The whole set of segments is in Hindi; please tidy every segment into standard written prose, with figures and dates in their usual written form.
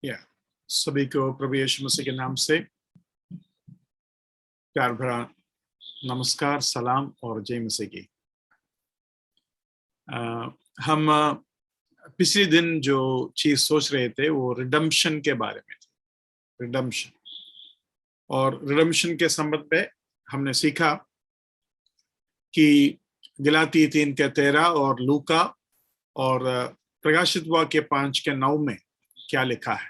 या सभी को प्रभु यीशु मसीह के नाम से प्यार भरा नमस्कार, सलाम और जय मसीह की। हम पिछले दिन जो चीज सोच रहे थे वो रिडम्पशन के बारे में थी। रिडम्पशन और रिडम्पशन के संबंध में हमने सीखा कि गलाती 3:13 और लूका और प्रकाशित वाक्य 5:9 में क्या लिखा है।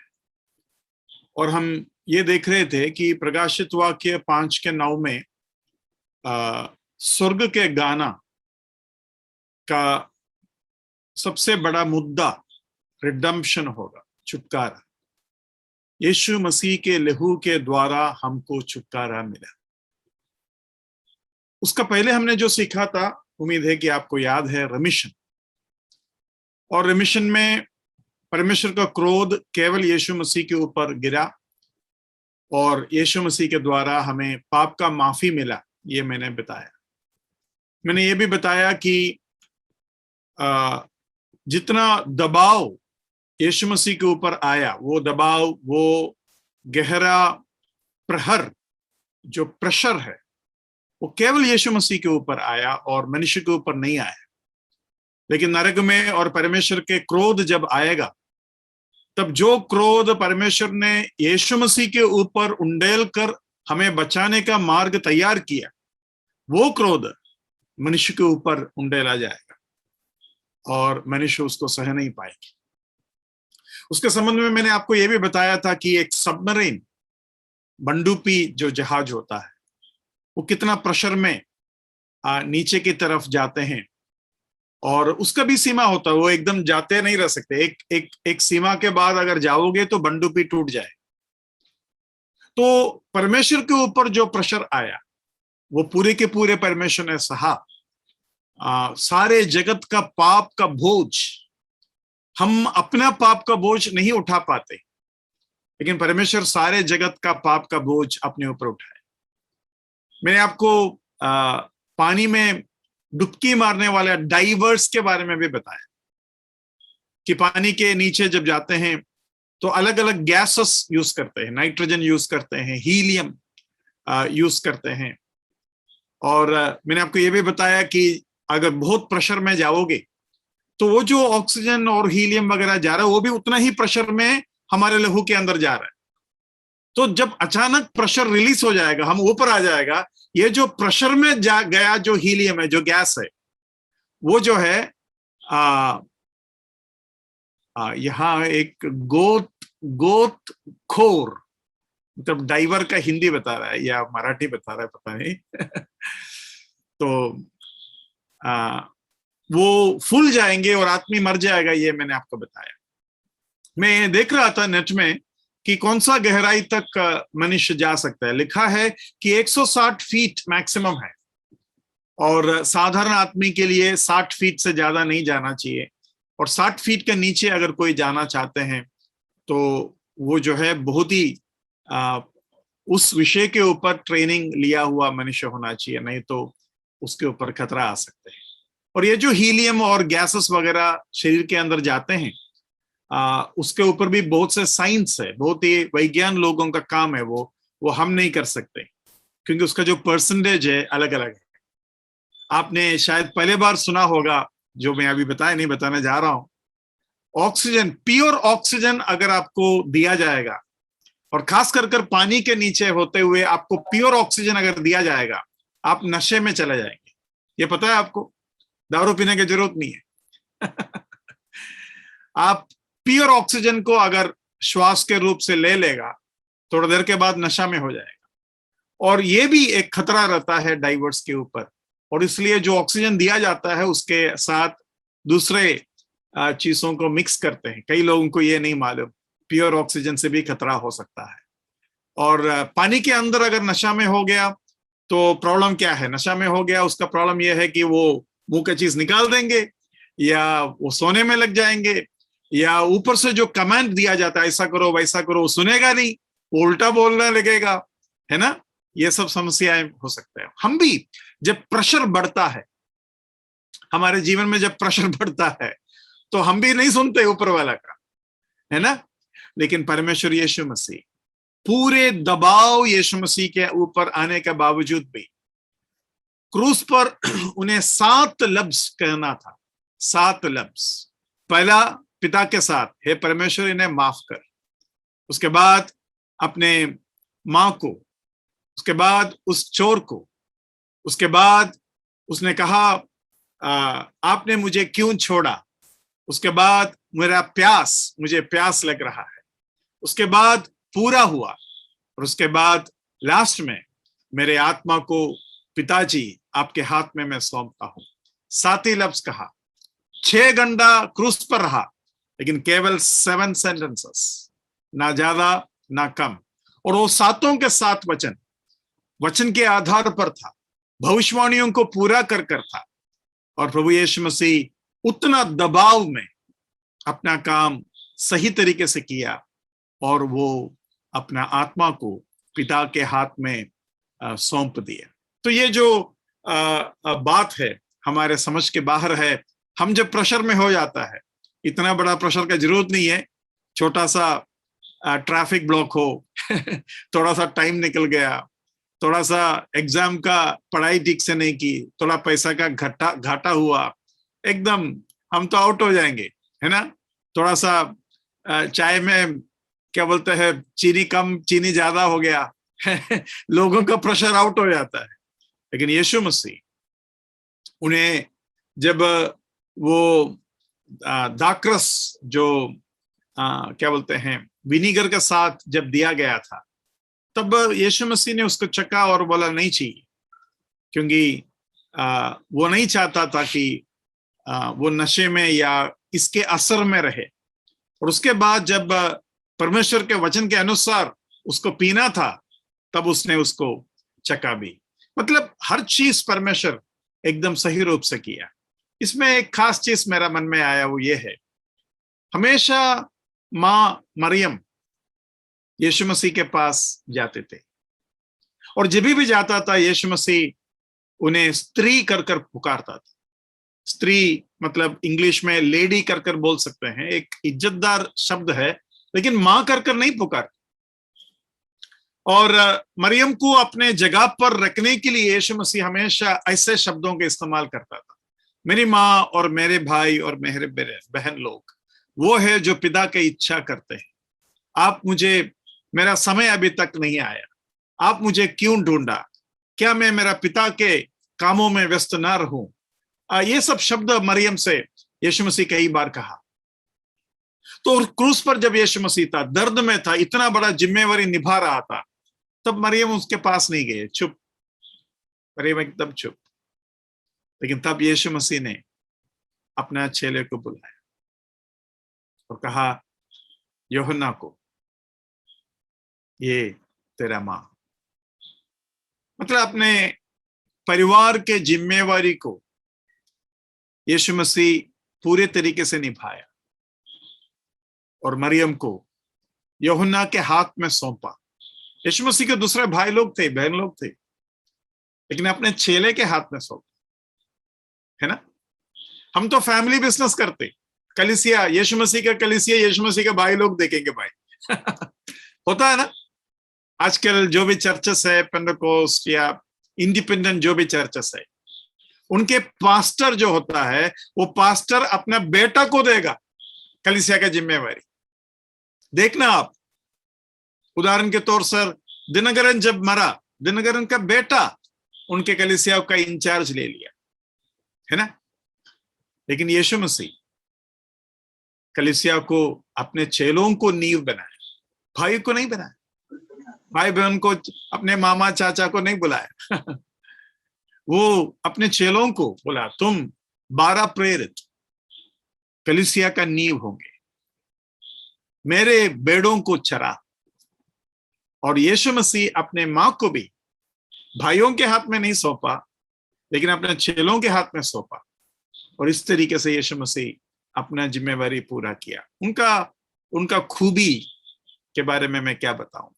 और हम ये देख रहे थे कि प्रकाशित वाक्य 5:9 में स्वर्ग के गाना का सबसे बड़ा मुद्दा रिडम्पशन होगा, छुटकारा। यीशु मसीह के लहू के द्वारा हमको छुटकारा मिला। उसका पहले हमने जो सीखा था, उम्मीद है कि आपको याद है, रिमिशन। और रिमिशन में परमेश्वर का क्रोध केवल यीशु मसीह के ऊपर गिरा और यीशु मसीह के द्वारा हमें पाप का माफी मिला। ये मैंने बताया। मैंने ये भी बताया कि जितना दबाव यीशु मसीह के ऊपर आया, वो दबाव, वो गहरा प्रहर, जो प्रेशर है, वो केवल यीशु मसीह के ऊपर आया और मनुष्य के ऊपर नहीं आया। लेकिन नरक में और परमेश्वर के क्रोध जब आएगा, तब जो क्रोध परमेश्वर ने यीशु मसीह के ऊपर उंडेल कर हमें बचाने का मार्ग तैयार किया, वो क्रोध मनुष्य के ऊपर उंडेला जाएगा और मनुष्य उसको सह नहीं पाएगी। उसके संबंध में मैंने आपको यह भी बताया था कि एक सबमरीन, पनडुब्बी जो जहाज होता है, वो कितना प्रेशर में नीचे की तरफ जाते हैं और उसका भी सीमा होता है। वो एकदम जाते नहीं रह सकते। एक सीमा के बाद अगर जाओगे तो पनडुब्बी टूट जाए। तो परमेश्वर के ऊपर जो प्रेशर आया, वो पूरे के पूरे परमेश्वर ने सहा। सारे जगत का पाप का बोझ, हम अपना पाप का बोझ नहीं उठा पाते, लेकिन परमेश्वर सारे जगत का पाप का बोझ अपने ऊपर उठाए। मैंने आपको पानी में डुबकी मारने वाले डाइवर्स के बारे में भी बताया कि पानी के नीचे जब जाते हैं तो अलग अलग गैसेस यूज करते हैं। नाइट्रोजन यूज करते हैं, हीलियम यूज करते हैं। और मैंने आपको यह भी बताया कि अगर बहुत प्रेशर में जाओगे तो वो जो ऑक्सीजन और हीलियम वगैरह जा रहा है, वो भी उतना ही प्रेशर में हमारे लहू के अंदर जा रहा है। तो जब अचानक प्रेशर रिलीज हो जाएगा, हम ऊपर आ जाएगा, ये जो प्रेशर में जा गया जो हीलियम है, जो गैस है, वो जो है यहाँ एक गोत खोर, मतलब डाइवर का हिंदी बता रहा है या मराठी बता रहा है, पता नहीं। तो वो फूल जाएंगे और आदमी मर जाएगा, ये मैंने आपको बताया। मैं देख रहा था नेट में कि कौन सा गहराई तक मनुष्य जा सकता है। लिखा है कि 160 फीट मैक्सिमम है और साधारण आदमी के लिए 60 फीट से ज्यादा नहीं जाना चाहिए। और 60 फीट के नीचे अगर कोई जाना चाहते हैं तो वो जो है बहुत ही उस विषय के ऊपर ट्रेनिंग लिया हुआ मनुष्य होना चाहिए, नहीं तो उसके ऊपर खतरा आ सकते हैं। और ये जो हीलियम और गैसेस वगैरह शरीर के अंदर जाते हैं, उसके ऊपर भी बहुत से साइंस है, बहुत ही वैज्ञान लोगों का काम है। वो हम नहीं कर सकते, क्योंकि उसका जो परसेंटेज है अलग अलग है। आपने शायद पहले बार सुना होगा, जो मैं अभी नहीं बताने जा रहा हूं। ऑक्सीजन, प्योर ऑक्सीजन अगर आपको दिया जाएगा, और खास कर पानी के नीचे होते हुए आपको प्योर ऑक्सीजन अगर दिया जाएगा, आप नशे में चले जाएंगे। ये पता है आपको, दारू पीने की जरूरत नहीं है। आप प्योर ऑक्सीजन को अगर श्वास के रूप से ले लेगा, थोड़ी देर के बाद नशा में हो जाएगा। और ये भी एक खतरा रहता है डाइवर्स के ऊपर। और इसलिए जो ऑक्सीजन दिया जाता है उसके साथ दूसरे चीजों को मिक्स करते हैं। कई लोगों को ये नहीं मालूम, प्योर ऑक्सीजन से भी खतरा हो सकता है। और पानी के अंदर अगर नशा में हो गया तो प्रॉब्लम क्या है? नशा में हो गया, उसका प्रॉब्लम यह है कि वो मुंह की चीज निकाल देंगे, या वो सोने में लग जाएंगे, या ऊपर से जो कमांड दिया जाता है ऐसा करो वैसा करो, वो सुनेगा नहीं, वो उल्टा बोलने लगेगा, है ना। ये सब समस्याएं हो सकते हैं। हम भी जब प्रेशर बढ़ता है हमारे जीवन में, जब प्रेशर बढ़ता है तो हम भी नहीं सुनते ऊपर वाला का, है ना। लेकिन परमेश्वर यीशु मसीह पूरे दबाव यीशु मसीह के ऊपर आने के बावजूद भी क्रूस पर उन्हें 7 लफ्ज कहना था। 7 लफ्ज। पहला पिता के साथ, हे परमेश्वर इन्हें माफ कर। उसके बाद अपने मां को, उसके बाद उस चोर को, उसके बाद उसने कहा आपने मुझे क्यों छोड़ा। उसके बाद मुझे प्यास लग रहा है। उसके बाद पूरा हुआ, और उसके बाद लास्ट में मेरे आत्मा को पिताजी आपके हाथ में मैं सौंपता हूं। 7 ही लफ्ज कहा। 6 घंटा क्रूस पर रहा, लेकिन केवल 7 सेंटेंसेस, ना ज्यादा ना कम। और वो 7 के 7 वचन के आधार पर था, भविष्यवाणियों को पूरा कर था। और प्रभु यीशु मसीह उतना दबाव में अपना काम सही तरीके से किया, और वो अपना आत्मा को पिता के हाथ में सौंप दिया। तो ये जो बात है हमारे समझ के बाहर है। हम जब प्रेशर में हो जाता है, इतना बड़ा प्रेशर का जरूरत नहीं है, छोटा सा ट्रैफिक ब्लॉक हो थोड़ा सा टाइम निकल गया, थोड़ा सा एग्जाम का पढ़ाई ठीक से नहीं की, थोड़ा पैसा का घाटा हुआ, एकदम हम तो आउट हो जाएंगे, है ना। थोड़ा सा चाय में क्या बोलते हैं, चीनी कम चीनी ज्यादा हो गया लोगों का प्रेशर आउट हो जाता है। लेकिन यीशु मसीह उन्हें जब वो दाखरस जो क्या बोलते हैं विनीगर के साथ जब दिया गया था, तब यीशु मसीह ने उसको चखा और बोला नहीं चाहिए, क्योंकि वो नहीं चाहता था कि वो नशे में या इसके असर में रहे। और उसके बाद जब परमेश्वर के वचन के अनुसार उसको पीना था, तब उसने उसको चखा भी। मतलब हर चीज परमेश्वर एकदम सही रूप से किया। इसमें एक खास चीज मेरा मन में आया, वो ये है, हमेशा मां मरियम यीशु मसीह के पास जाते थे, और जब भी जाता था यीशु मसीह उन्हें स्त्री कर पुकारता था। स्त्री मतलब इंग्लिश में लेडी कर बोल सकते हैं, एक इज्जतदार शब्द है, लेकिन मां कर नहीं पुकारता। और मरियम को अपने जगह पर रखने के लिए यीशु मसीह हमेशा ऐसे शब्दों के इस्तेमाल करता था। मेरी माँ और मेरे भाई और मेरे बहन लोग वो है जो पिता की इच्छा करते हैं। आप मुझे, मेरा समय अभी तक नहीं आया, आप मुझे क्यों ढूंढा, क्या मैं मेरा पिता के कामों में व्यस्त ना रहूं। ये सब शब्द मरियम से यीशु मसीह कई बार कहा। तो क्रूस पर जब यीशु मसीह था, दर्द में था, इतना बड़ा जिम्मेवारी निभा रहा था, तब मरियम उसके पास नहीं गए, चुप, मरियम एकदम चुप। लेकिन तब यीशु मसीह ने अपना चेले को बुलाया और कहा, यूहन्ना को, ये तेरा मां। मतलब अपने परिवार के जिम्मेवारी को यीशु मसीह पूरे तरीके से निभाया और मरियम को यूहन्ना के हाथ में सौंपा। यीशु मसीह के दूसरे भाई लोग थे, बहन लोग थे, लेकिन अपने चेले के हाथ में सौंपा, है ना। हम तो फैमिली बिजनेस करते, कलीसिया, यीशु मसीह का कलीसिया, यीशु मसीह के भाई लोग देखेंगे भाई होता है ना। आजकल जो भी चर्चेस है, पेंटेकोस्ट या इंडिपेंडेंट जो भी चर्चेस है, उनके पास्टर जो होता है, वो पास्टर अपना बेटा को देगा कलीसिया का जिम्मेवारी। देखना आप, उदाहरण के तौर पर दिनकरन जब मरा, दिनकरन का बेटा उनके कलीसिया का इंचार्ज ले लिया, है ना। लेकिन यीशु मसीह कलीसिया को, अपने चेलों को नींव बनाया, भाई को नहीं बनाया, भाई बहन को, अपने मामा चाचा को नहीं बुलाया वो अपने चेलों को बोला, तुम 12 प्रेरित कलीसिया का नींव होंगे, मेरे बेड़ों को चरा। और यीशु मसीह अपने मां को भी भाइयों के हाथ में नहीं सौंपा, लेकिन अपने चेलों के हाथ में सौंपा। और इस तरीके से यीशु मसीह अपना जिम्मेवारी पूरा किया। उनका खूबी के बारे में मैं क्या बताऊं।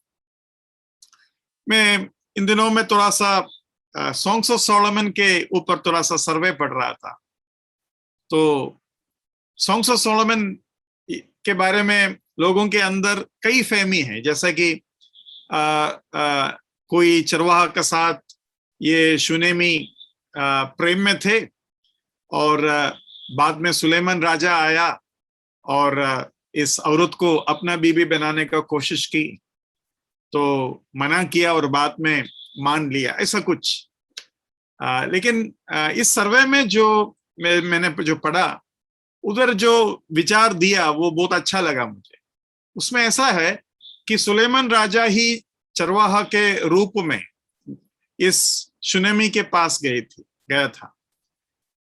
मैं इन दिनों में थोड़ा सा सॉन्ग्स ऑफ सोलोमन के ऊपर थोड़ा सा सर्वे पढ़ रहा था। तो सॉन्ग्स ऑफ सोलोमन के बारे में लोगों के अंदर कई फहमी है, जैसा कि कोई चरवाहा के साथ ये शुनेमी प्रेम में थे और बाद में सुलेमान राजा आया और इस औरत को अपना बीबी बनाने का कोशिश की, तो मना किया और बाद में मान लिया, ऐसा कुछ। लेकिन इस सर्वे में जो मैंने जो पढ़ा, उधर जो विचार दिया वो बहुत अच्छा लगा मुझे। उसमें ऐसा है कि सुलेमान राजा ही चरवाहा के रूप में इस शुनेमी के पास गया था,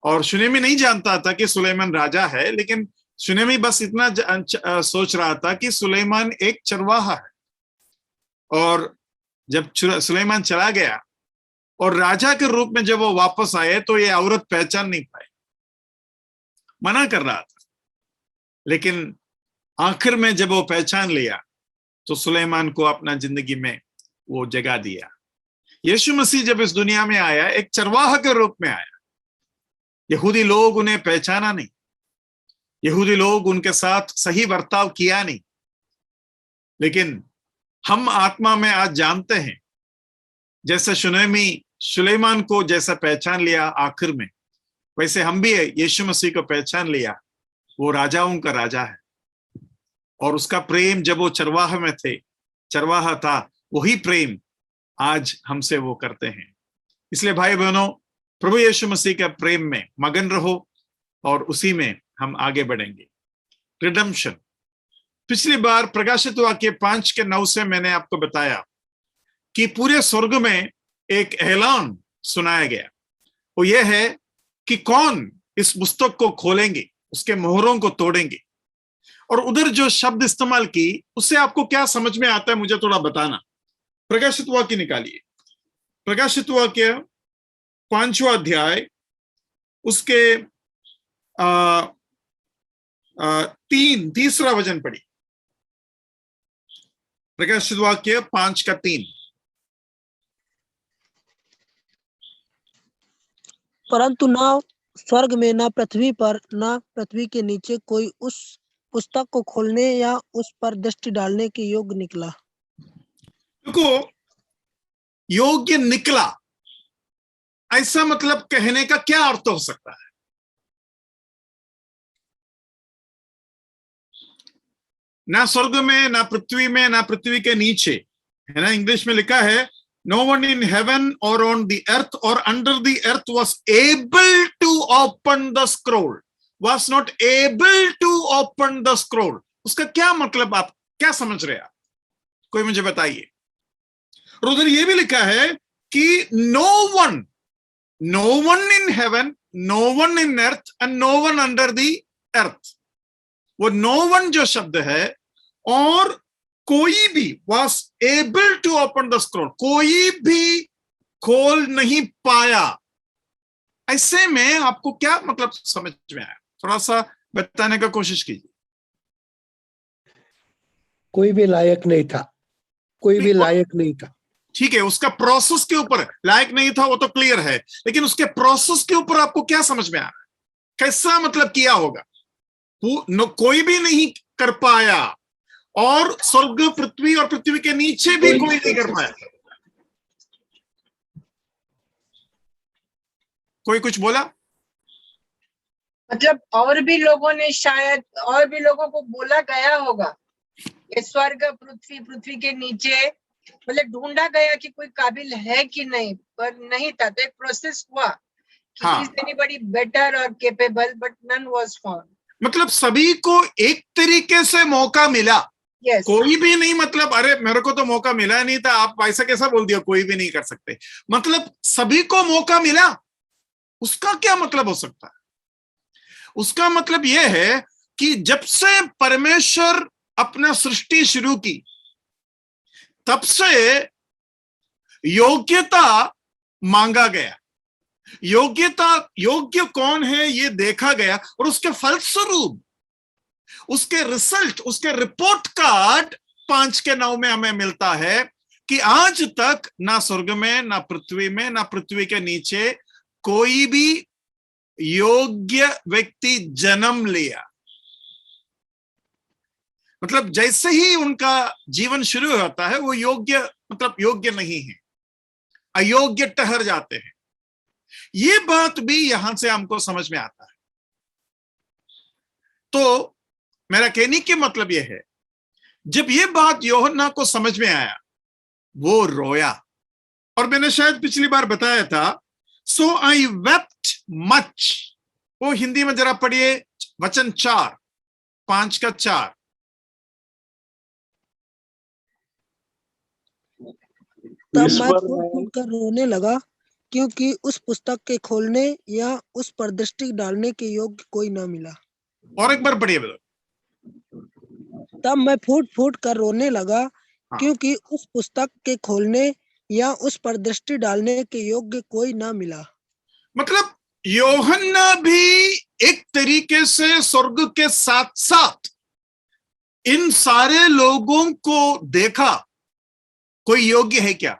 और शुनेमी नहीं जानता था कि सुलेमान राजा है, लेकिन शुनेमी बस इतना सोच रहा था कि सुलेमान एक चरवाहा है। और जब सुलेमान चला गया और राजा के रूप में जब वो वापस आए तो ये औरत पहचान नहीं पाई, मना कर रहा था, लेकिन आखिर में जब वो पहचान लिया तो सुलेमान को अपना जिंदगी में वो जगह दिया। यीशु मसीह जब इस दुनिया में आया, एक चरवाहा के रूप में आया। यहूदी लोग उन्हें पहचाना नहीं, यहूदी लोग उनके साथ सही बर्ताव किया नहीं, लेकिन हम आत्मा में आज जानते हैं, जैसे शुनेमी सुलेमान को जैसा पहचान लिया आखिर में, वैसे हम भी यीशु मसीह को पहचान लिया। वो राजाओं का राजा है, और उसका प्रेम जब वो चरवाहा था, वही प्रेम आज हमसे वो करते हैं। इसलिए भाई बहनों, प्रभु यीशु मसीह के प्रेम में मगन रहो और उसी में हम आगे बढ़ेंगे। रिडेम्पशन, पिछली बार प्रकाशित वाक्य 5:9 से मैंने आपको बताया कि पूरे स्वर्ग में एक ऐलान सुनाया गया। वो ये है कि कौन इस पुस्तक को खोलेंगे, उसके मोहरों को तोड़ेंगे। और उधर जो शब्द इस्तेमाल की, उससे आपको क्या समझ में आता है मुझे थोड़ा बताना। प्रकाशित वाक्य निकालिए, प्रकाशित वाक्य 5वां अध्याय, उसके तीसरा वचन पढ़ी। प्रकाशित वाक्य 5:3। परंतु ना स्वर्ग में, ना पृथ्वी पर, ना पृथ्वी के नीचे कोई उस पुस्तक को खोलने या उस पर दृष्टि डालने के योग्य निकला। देखो, योग्य निकला, ऐसा मतलब कहने का क्या अर्थ हो सकता है? ना स्वर्ग में, ना पृथ्वी में, ना पृथ्वी के नीचे, है ना। इंग्लिश में लिखा है, no one in heaven or on the earth or under the earth was able to open the scroll, was not able to open the scroll। उसका क्या मतलब, आप क्या समझ रहे हैं? कोई मुझे बताइए। और उधर ये भी लिखा है कि no one in heaven, no one in earth and no one under the earth। वो no one जो शब्द है, और कोई भी was able to open the scroll, कोई भी खोल नहीं पाया। ऐसे में आपको क्या मतलब समझ में आया? थोड़ा सा बताने का कोशिश कीजिए। कोई भी लायक नहीं था, कोई भी लायक नहीं था। ठीक है, उसका प्रोसेस के ऊपर लायक नहीं था, वो तो क्लियर है, लेकिन उसके प्रोसेस के ऊपर आपको क्या समझ में आ रहा है? कैसा मतलब किया होगा? कोई भी नहीं कर पाया, और स्वर्ग, पृथ्वी और पृथ्वी के नीचे भी कोई नहीं कर पाया। कोई कुछ बोला? मतलब और भी लोगों ने, शायद और भी लोगों को बोला गया होगा, ये स्वर्ग, पृथ्वी, पृथ्वी के नीचे, मतलब ढूंढा गया कि कोई काबिल है कि नहीं, पर नहीं था। तो एक प्रोसेस हुआ कि हाँ, इज एनीबॉडी बेटर और capable, but none was found. मतलब सभी को एक तरीके से मौका मिला। yes। कोई भी नहीं, मतलब अरे मेरे को तो मौका मिला नहीं था, आप ऐसा कैसा बोल दिया, कोई भी नहीं कर सकते। मतलब सभी को मौका मिला। उसका क्या मतलब हो सकता है? उसका मतलब यह है कि जब से परमेश्वर अपना सृष्टि शुरू की, तब से योग्यता मांगा गया। योग्य कौन है ये देखा गया, और उसके फलस्वरूप, उसके रिजल्ट, उसके रिपोर्ट कार्ड 5:9 में हमें मिलता है कि आज तक ना स्वर्ग में, ना पृथ्वी में, ना पृथ्वी के नीचे कोई भी योग्य व्यक्ति जन्म लिया। मतलब जैसे ही उनका जीवन शुरू होता है वो योग्य मतलब योग्य नहीं है, अयोग्य ठहर जाते हैं। ये बात भी यहां से हमको समझ में आता है। तो मेरा कहने के मतलब यह है, जब ये बात यूहन्ना को समझ में आया वो रोया। और मैंने शायद पिछली बार बताया था, सो आई वेप्ट मच। वो हिंदी में जरा पढ़िए वचन 4, 5 का 4। तब मैं ईश्वर फूट ने फूट कर रोने लगा, क्योंकि उस पुस्तक के खोलने या उस पर दृष्टि डालने के योग्य कोई न मिला। और एक बार पढ़िए ब्रदर। तब मैं फूट फूट कर रोने लगा, हाँ। क्योंकि उस पुस्तक के खोलने या उस पर दृष्टि डालने के योग्य कोई न मिला। मतलब यूहन्ना भी एक तरीके से स्वर्ग के साथ साथ इन सारे लोगों को देखा, कोई योग्य है क्या?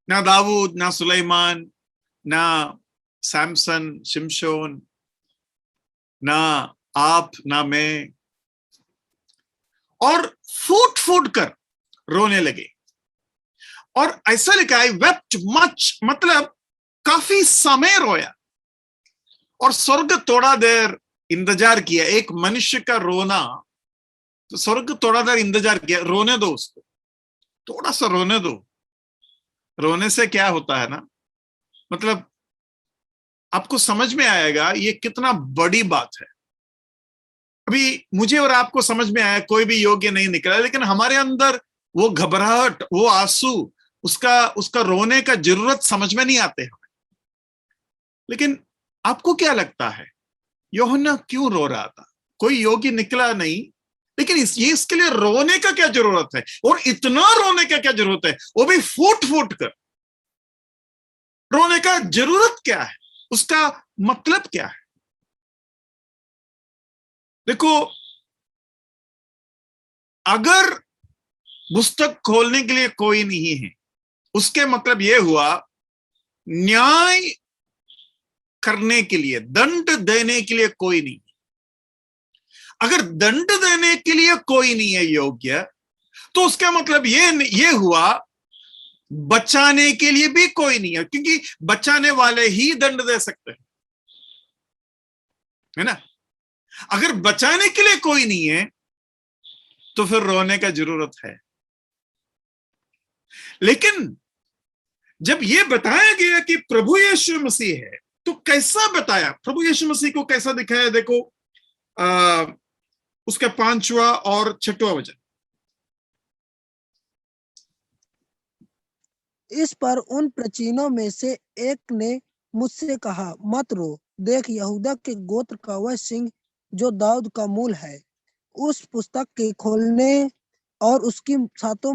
ना दाऊद, ना सुलेमान, ना सैमसन, शिमशोन, ना आप, ना मैं। और फूट फूट कर रोने लगे। और ऐसा लिखा है वेप्ट मच, मतलब काफी समय रोया। और स्वर्ग थोड़ा देर इंतजार किया। एक मनुष्य का रोना, तो स्वर्ग थोड़ा देर इंतजार किया, रोने दो उसको, थोड़ा सा रोने दो। रोने से क्या होता है ना, मतलब आपको समझ में आएगा ये कितना बड़ी बात है। अभी मुझे और आपको समझ में आया कोई भी योग्य नहीं निकला, लेकिन हमारे अंदर वो घबराहट, वो आंसू, उसका रोने का जरूरत समझ में नहीं आते हमें। लेकिन आपको क्या लगता है यूहन्ना क्यों रो रहा था? कोई योग्य निकला नहीं, लेकिन इसके लिए रोने का क्या जरूरत है? और इतना रोने का क्या जरूरत है, वो भी फूट फूट कर? रोने का जरूरत क्या है? उसका मतलब क्या है? देखो, अगर पुस्तक खोलने के लिए कोई नहीं है, उसके मतलब यह हुआ न्याय करने के लिए, दंड देने के लिए कोई नहीं। अगर दंड देने के लिए कोई नहीं है योग्य, तो उसका मतलब ये हुआ बचाने के लिए भी कोई नहीं है, क्योंकि बचाने वाले ही दंड दे सकते हैं, है ना? अगर बचाने के लिए कोई नहीं है तो फिर रोने का जरूरत है। लेकिन जब यह बताया गया कि प्रभु यीशु मसीह है, तो कैसा बताया? प्रभु यीशु मसीह को कैसा दिखाया? देखो उसका 5वां और 6वां वचन। इस पर उन प्राचीनों में से एक ने मुझसे कहा, मत रो, देख यहूदा के गोत्र का वह सिंह जो दाऊद का मूल है, उस पुस्तक के खोलने और उसकी 7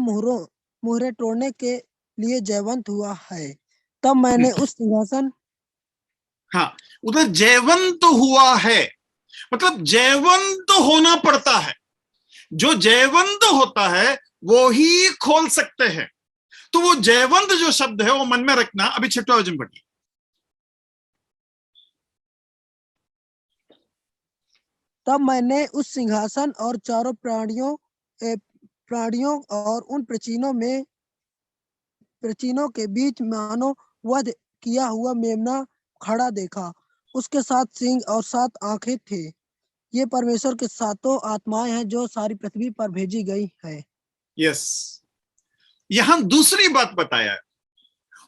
मुहरे तोड़ने के लिए जयवंत हुआ है। तब मैंने उस सिंहासन, हाँ, उधर जयवंत हुआ है, मतलब जयवंत होना पड़ता है। जो जयवंत होता है वो ही खोल सकते हैं। तो वो जयवंत जो शब्द है वो मन में रखना। अभी 6वां वचन पढ़िए। तब मैंने उस सिंहासन और चारों प्राणियों और उन प्राचीनों के बीच मानो वध किया हुआ मेमना खड़ा देखा। उसके 7 सींग और 7 आंखें थे। ये परमेश्वर के 7 आत्माएं हैं जो सारी पृथ्वी पर भेजी गई है। यस, यहां दूसरी बात बताया है,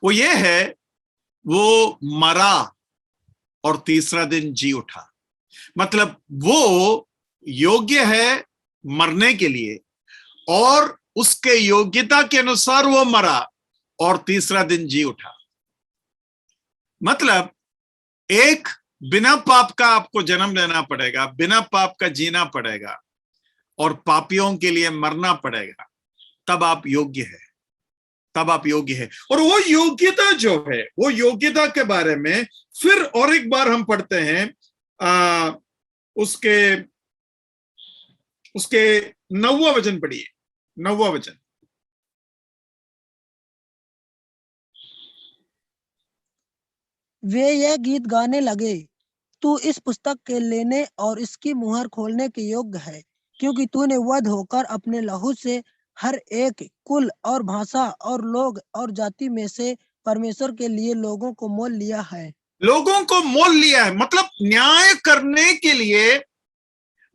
वो ये है वो मरा और तीसरा दिन जी उठा। मतलब वो योग्य है मरने के लिए, और उसके योग्यता के अनुसार वो मरा और तीसरा दिन जी उठा। मतलब एक बिना पाप का आपको जन्म लेना पड़ेगा, बिना पाप का जीना पड़ेगा, और पापियों के लिए मरना पड़ेगा, तब आप योग्य है, तब आप योग्य है। और वो योग्यता जो है, वो योग्यता के बारे में फिर और एक बार हम पढ़ते हैं। उसके 9वां वचन पढ़िए, 9वां वचन। वे यह गीत गाने लगे, तू इस पुस्तक के लेने और इसकी मुहर खोलने के योग्य है, क्योंकि तूने वध होकर अपने लहू से हर एक कुल और भाषा और लोग और जाति में से परमेश्वर के लिए लोगों को मोल लिया है। लोगों को मोल लिया है मतलब न्याय करने के लिए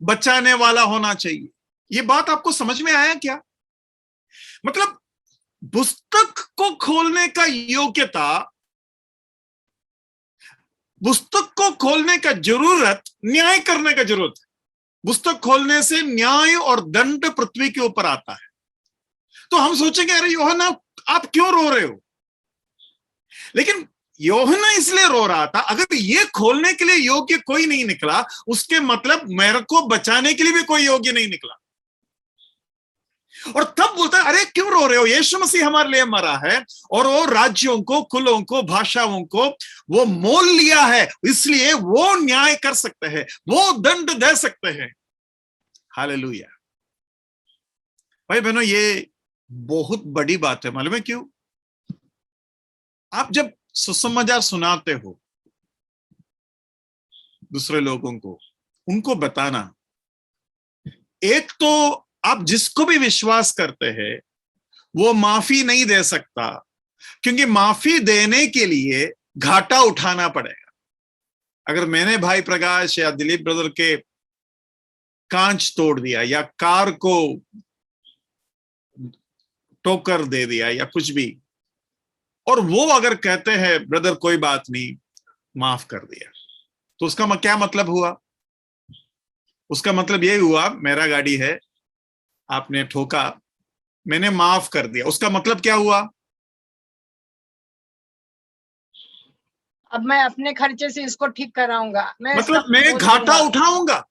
बचाने वाला होना चाहिए। ये बात आपको समझ में आया क्या? मतलब पुस्तक को खोलने का योग्यता, पुस्तक को खोलने का जरूरत न्याय करने का जरूरत है। पुस्तक खोलने से न्याय और दंड पृथ्वी के ऊपर आता है। तो हम सोचेंगे अरे यूहन्ना आप क्यों रो रहे हो? लेकिन यूहन्ना इसलिए रो रहा था, अगर ये खोलने के लिए योग्य कोई नहीं निकला, उसके मतलब मेरे को बचाने के लिए भी कोई योग्य नहीं निकला। और तब बोलता है अरे क्यों रो रहे हो? यीशु मसीह हमारे लिए मरा है और वो राज्यों को, कुलों को, भाषाओं को वो मोल लिया है, इसलिए वो न्याय कर सकते हैं, वो दंड दे सकते हैं। हालेलुया। भाई बहनों, ये बहुत बड़ी बात है। मालूम है क्यों? आप जब सुसमाचार सुनाते हो दूसरे लोगों को, उनको बताना, एक तो आप जिसको भी विश्वास करते हैं वो माफी नहीं दे सकता, क्योंकि माफी देने के लिए घाटा उठाना पड़ेगा। अगर मैंने भाई प्रकाश या दिलीप ब्रदर के कांच तोड़ दिया या कार को टोकर दे दिया या कुछ भी, और वो अगर कहते हैं ब्रदर कोई बात नहीं माफ कर दिया, तो उसका क्या मतलब हुआ? उसका मतलब ये हुआ मेरा गाड़ी है, आपने ठोका, मैंने माफ कर दिया। उसका मतलब क्या हुआ? अब मैं अपने खर्चे से इसको ठीक कराऊंगा, मतलब मैं घाटा उठाऊंगा,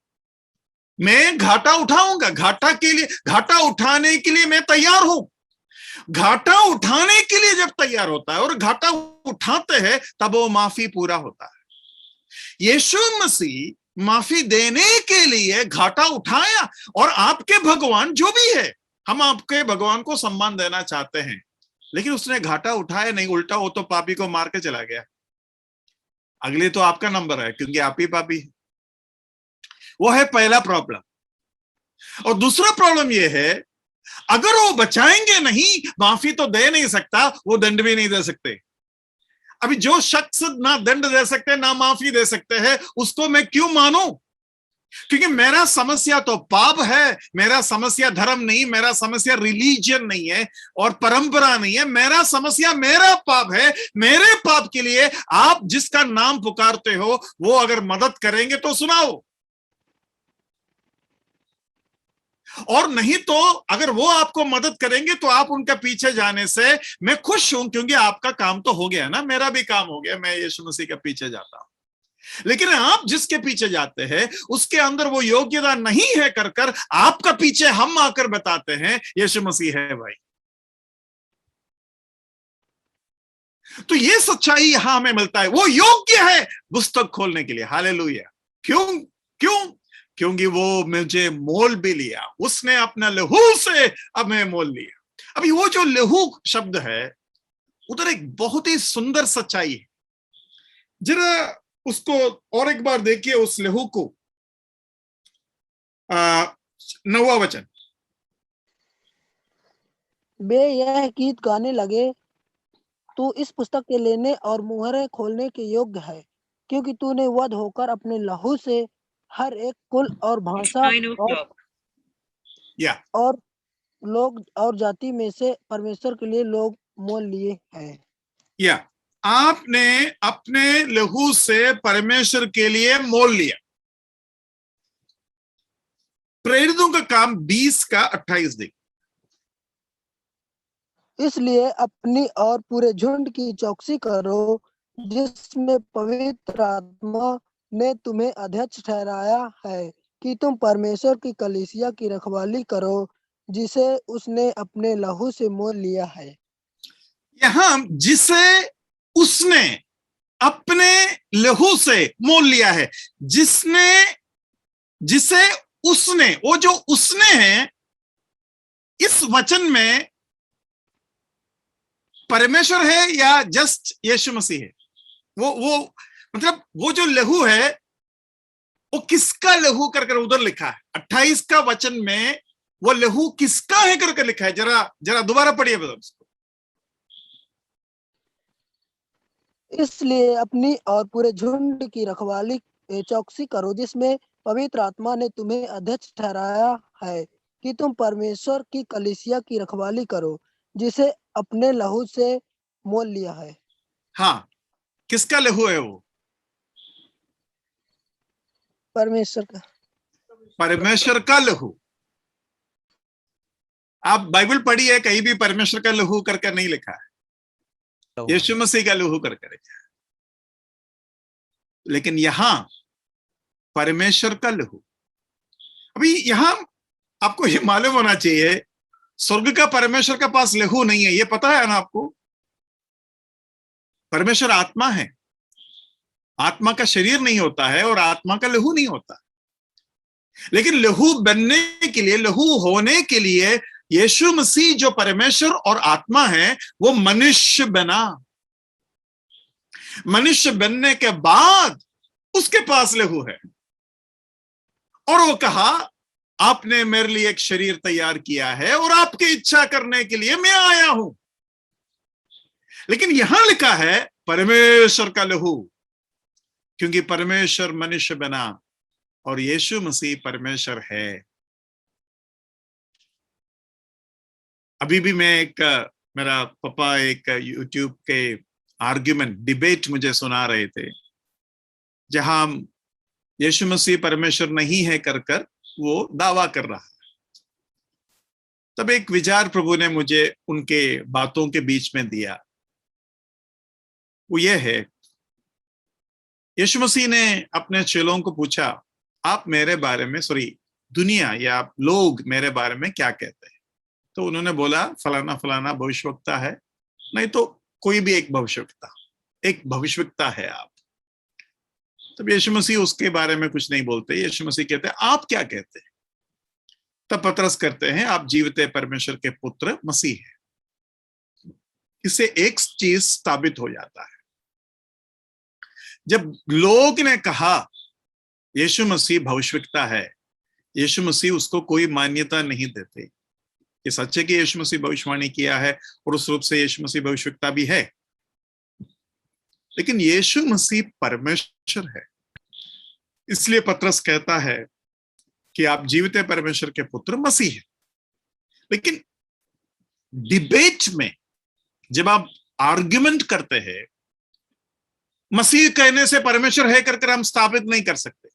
मैं घाटा उठाऊंगा। घाटा के लिए, घाटा उठाने के लिए मैं तैयार हूं। घाटा उठाने के लिए जब तैयार होता है और घाटा उठाते हैं तब वो माफी पूरा होता है। यीशु मसीह माफी देने के लिए घाटा उठाया, और आपके भगवान जो भी है, हम आपके भगवान को सम्मान देना चाहते हैं, लेकिन उसने घाटा उठाया नहीं, उल्टा वो तो पापी को मार के चला गया। अगले तो आपका नंबर है, क्योंकि आप ही पापी। वो है पहला प्रॉब्लम। और दूसरा प्रॉब्लम ये है, अगर वो बचाएंगे नहीं, माफी तो दे नहीं सकता, वो दंड भी नहीं दे सकते। अभी जो शख्स ना दंड दे सकते ना माफी दे सकते हैं, उसको मैं क्यों मानूं? क्योंकि मेरा समस्या तो पाप है, मेरा समस्या धर्म नहीं, मेरा समस्या रिलीजन नहीं है और परंपरा नहीं है, मेरा समस्या मेरा पाप है। मेरे पाप के लिए आप जिसका नाम पुकारते हो वो अगर मदद करेंगे तो सुनाओ, और नहीं तो अगर वो आपको मदद करेंगे तो आप उनके पीछे जाने से मैं खुश हूं, क्योंकि आपका काम तो हो गया ना, मेरा भी काम हो गया, मैं यीशु मसीह के पीछे जाता हूं। लेकिन आप जिसके पीछे जाते हैं उसके अंदर वो योग्यता नहीं है, कर कर आपका पीछे हम आकर बताते हैं यीशु मसीह है भाई। तो ये सच्चाई यहां हमें मिलता है, वो योग्य है पुस्तक खोलने के लिए। हालेलुया। क्यों? क्यों? क्योंकि वो मुझे मोल भी लिया, उसने अपना लहू से अब मैं मोल लिया। अभी वो जो लहू शब्द है, उधर एक बहुत ही सुंदर सच्चाई है। जरा उसको और एक बार देखिए, उस लहू को। 9वां वचन, वे यह गीत गाने लगे, तू इस पुस्तक के लेने और मुहरें खोलने के योग्य है, क्योंकि तूने वध होकर अपने लहू से हर एक कुल और भाषा और लोग और जाति में से परमेश्वर के लिए लोग मोल लिए हैं। या आपने अपने लहू से परमेश्वर के लिए मोल लिया। प्रेरितों का काम 20 का 28 देख। इसलिए अपनी और पूरे झुंड की चौकसी करो, जिसमें पवित्र आत्मा ने तुम्हें अध्यक्ष ठहराया है, कि तुम परमेश्वर की कलीसिया की रखवाली करो, जिसे उसने अपने लहू से मोल लिया है। यहां जिसे उसने अपने लहू से मोल लिया है, जिसे उसने, वो जो उसने है, इस वचन में परमेश्वर है या जस्ट यीशु मसीह है? वो मतलब वो जो लहू है वो किसका लहू कर कर उधर लिखा है 28 का वचन में, वो लहू किसका है कर कर लिखा है? जरा जरा दोबारा पढ़िए उसको। इसलिए अपनी और पूरे झुंड की रखवाली चौकसी करो, जिसमें पवित्र आत्मा ने तुम्हें अध्यक्ष ठहराया है कि तुम परमेश्वर की कलीसिया की रखवाली करो, जिसे अपने लहू से मोल लिया है। हाँ, किसका लहू है वो? परमेश्वर का। परमेश्वर का लहू। आप बाइबल पढ़िए, कहीं भी परमेश्वर का लहू करके नहीं लिखा है, यीशु मसीह का लहू करके लिखा है। लेकिन यहां परमेश्वर का लहू। अभी यहां आपको ये मालूम होना चाहिए, स्वर्ग का परमेश्वर के पास लहू नहीं है, ये पता है ना आपको? परमेश्वर आत्मा है, आत्मा का शरीर नहीं होता है और आत्मा का लहू नहीं होता। लेकिन लहू बनने के लिए, लहू होने के लिए यीशु मसीह जो परमेश्वर और आत्मा है, वो मनुष्य बना। मनुष्य बनने के बाद उसके पास लहू है, और वो कहा आपने मेरे लिए एक शरीर तैयार किया है और आपकी इच्छा करने के लिए मैं आया हूं। लेकिन यहां लिखा है परमेश्वर का लहू, क्योंकि परमेश्वर मनुष्य बना और यीशु मसीह परमेश्वर है। अभी भी मैं मेरा पापा एक यूट्यूब के आर्ग्यूमेंट, डिबेट मुझे सुना रहे थे, जहां यीशु मसीह परमेश्वर नहीं है कर कर वो दावा कर रहा है। तब एक विचार प्रभु ने मुझे उनके बातों के बीच में दिया, वो ये है, यीशु मसीह ने अपने चेलों को पूछा, आप मेरे बारे में, दुनिया या लोग मेरे बारे में क्या कहते हैं? तो उन्होंने बोला फलाना फलाना भविष्यवक्ता है, नहीं तो कोई भी एक भविष्यवक्ता है आप। तब यीशु मसीह उसके बारे में कुछ नहीं बोलते, यीशु मसीह कहते हैं आप क्या कहते हैं? तब पतरस करते हैं आप जीवते परमेश्वर के पुत्र मसीह है। इससे एक चीज साबित हो जाता है, जब लोग ने कहा यीशु मसीह भविष्यवक्ता है, यीशु मसीह उसको कोई मान्यता नहीं देते। ये सच है कि यीशु मसीह भविष्यवाणी किया है और उस रूप से यीशु मसीह भविष्यवक्ता भी है, लेकिन यीशु मसीह परमेश्वर है। इसलिए पतरस कहता है कि आप जीवते परमेश्वर के पुत्र मसीह हैं। लेकिन डिबेट में जब आप आर्ग्यूमेंट करते हैं, मसीह कहने से परमेश्वर है कर हम स्थापित नहीं कर सकते।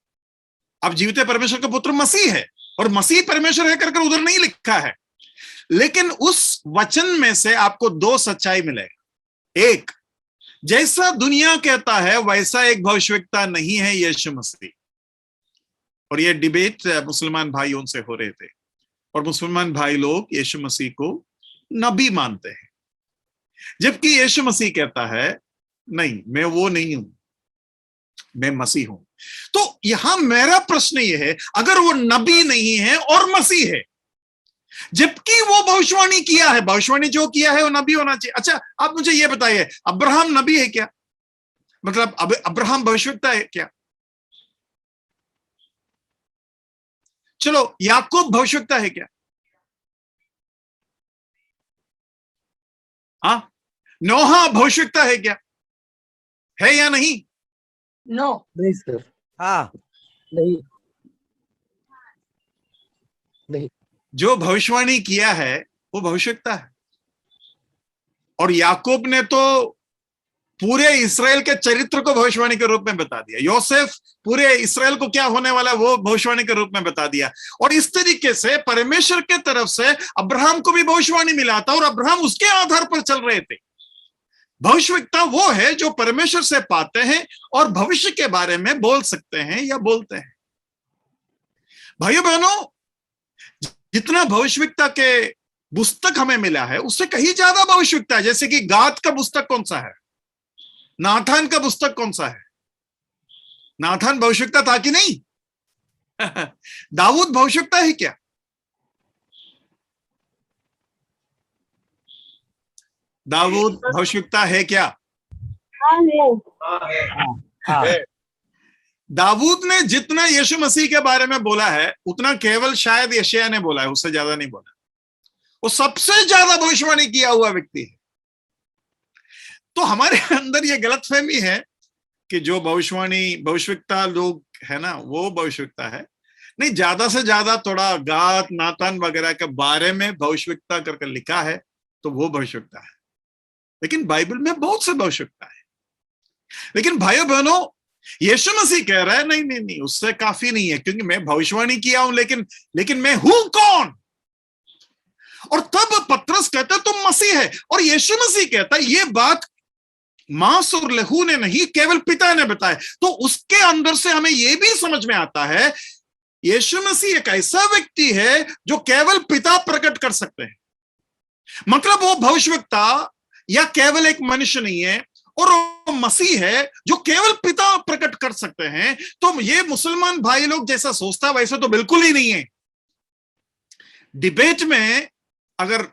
आप जीवते परमेश्वर के पुत्र मसीह है और मसीह परमेश्वर है कर उधर नहीं लिखा है। लेकिन उस वचन में से आपको दो सच्चाई मिलेगा। एक, जैसा दुनिया कहता है वैसा एक भविष्यवक्ता नहीं है यीशु मसीह। और ये डिबेट मुसलमान भाइयों से हो रहे थे, और मुसलमान भाई लोग यीशु मसीह को नबी मानते हैं, जबकि यीशु मसीह कहता है नहीं, मैं वो नहीं हूं, मैं मसीह हूं। तो यहां मेरा प्रश्न ये है, अगर वो नबी नहीं है और मसीह है, जबकि वो भविष्यवाणी किया है, भविष्यवाणी जो किया है वो नबी होना चाहिए। अच्छा, आप मुझे ये बताइए, अब्राहम नबी है क्या? मतलब अब अब्राहम भविष्यवक्ता है क्या? चलो, याकूब भविष्यवक्ता है क्या? हाँ, नोहा भविष्यवक्ता है क्या? है या नहीं? नो। नहीं सर, हाँ, नहीं नहीं। जो भविष्यवाणी किया है वो भविष्यवक्ता है। और याकूब ने तो पूरे इसराइल के चरित्र को भविष्यवाणी के रूप में बता दिया। योसेफ पूरे इसराइल को क्या होने वाला वो भविष्यवाणी के रूप में बता दिया। और इस तरीके से परमेश्वर के तरफ से अब्राहम को भी भविष्यवाणी मिला था और अब्राहम उसके आधार पर चल रहे थे। भविष्यवक्ता वो है जो परमेश्वर से पाते हैं और भविष्य के बारे में बोल सकते हैं या बोलते हैं। भाइयों बहनों, जितना भविष्यवक्ता के पुस्तक हमें मिला है उससे कहीं ज्यादा भविष्यवक्ता है। जैसे कि गाद का पुस्तक कौन सा है? नाथान का पुस्तक कौन सा है? नाथान भविष्यवक्ता था कि नहीं? दाऊद भविष्यवक्ता है क्या? दाऊद भविष्यवक्ता है क्या? हाँ, दाऊद ने जितना यीशु मसीह के बारे में बोला है उतना केवल शायद यशायाह ने बोला है, उससे ज्यादा नहीं बोला। वो सबसे ज्यादा भविष्यवाणी किया हुआ व्यक्ति है। तो हमारे अंदर ये गलतफहमी है कि जो भविष्यवक्ता लोग है ना, वो भविष्यवक्ता है। नहीं, ज्यादा से ज्यादा थोड़ा गात नातान वगैरह के बारे में भविष्यवक्ता करके लिखा है तो वो भविष्यवक्ता है। लेकिन बाइबल में बहुत से भविष्यवक्ता है। लेकिन भाइयों बहनों, यीशु मसीह कह रहा है नहीं नहीं नहीं, उससे काफी नहीं है, क्योंकि मैं भविष्यवाणी किया हूं, लेकिन मैं हूं कौन? और तब पतरस कहता है तुम मसीह है, और यीशु मसीह कहता है ये बात मांस और लहू ने नहीं, केवल पिता ने बताया। तो उसके अंदर से हमें यह भी समझ में आता है यीशु मसीह एक ऐसा व्यक्ति है जो केवल पिता प्रकट कर सकते हैं। मतलब वो भविष्यवक्ता या केवल एक मनुष्य नहीं है, और वो मसीह है जो केवल पिता प्रकट कर सकते हैं। तो ये मुसलमान भाई लोग जैसा सोचता वैसा तो बिल्कुल ही नहीं है। डिबेट में, अगर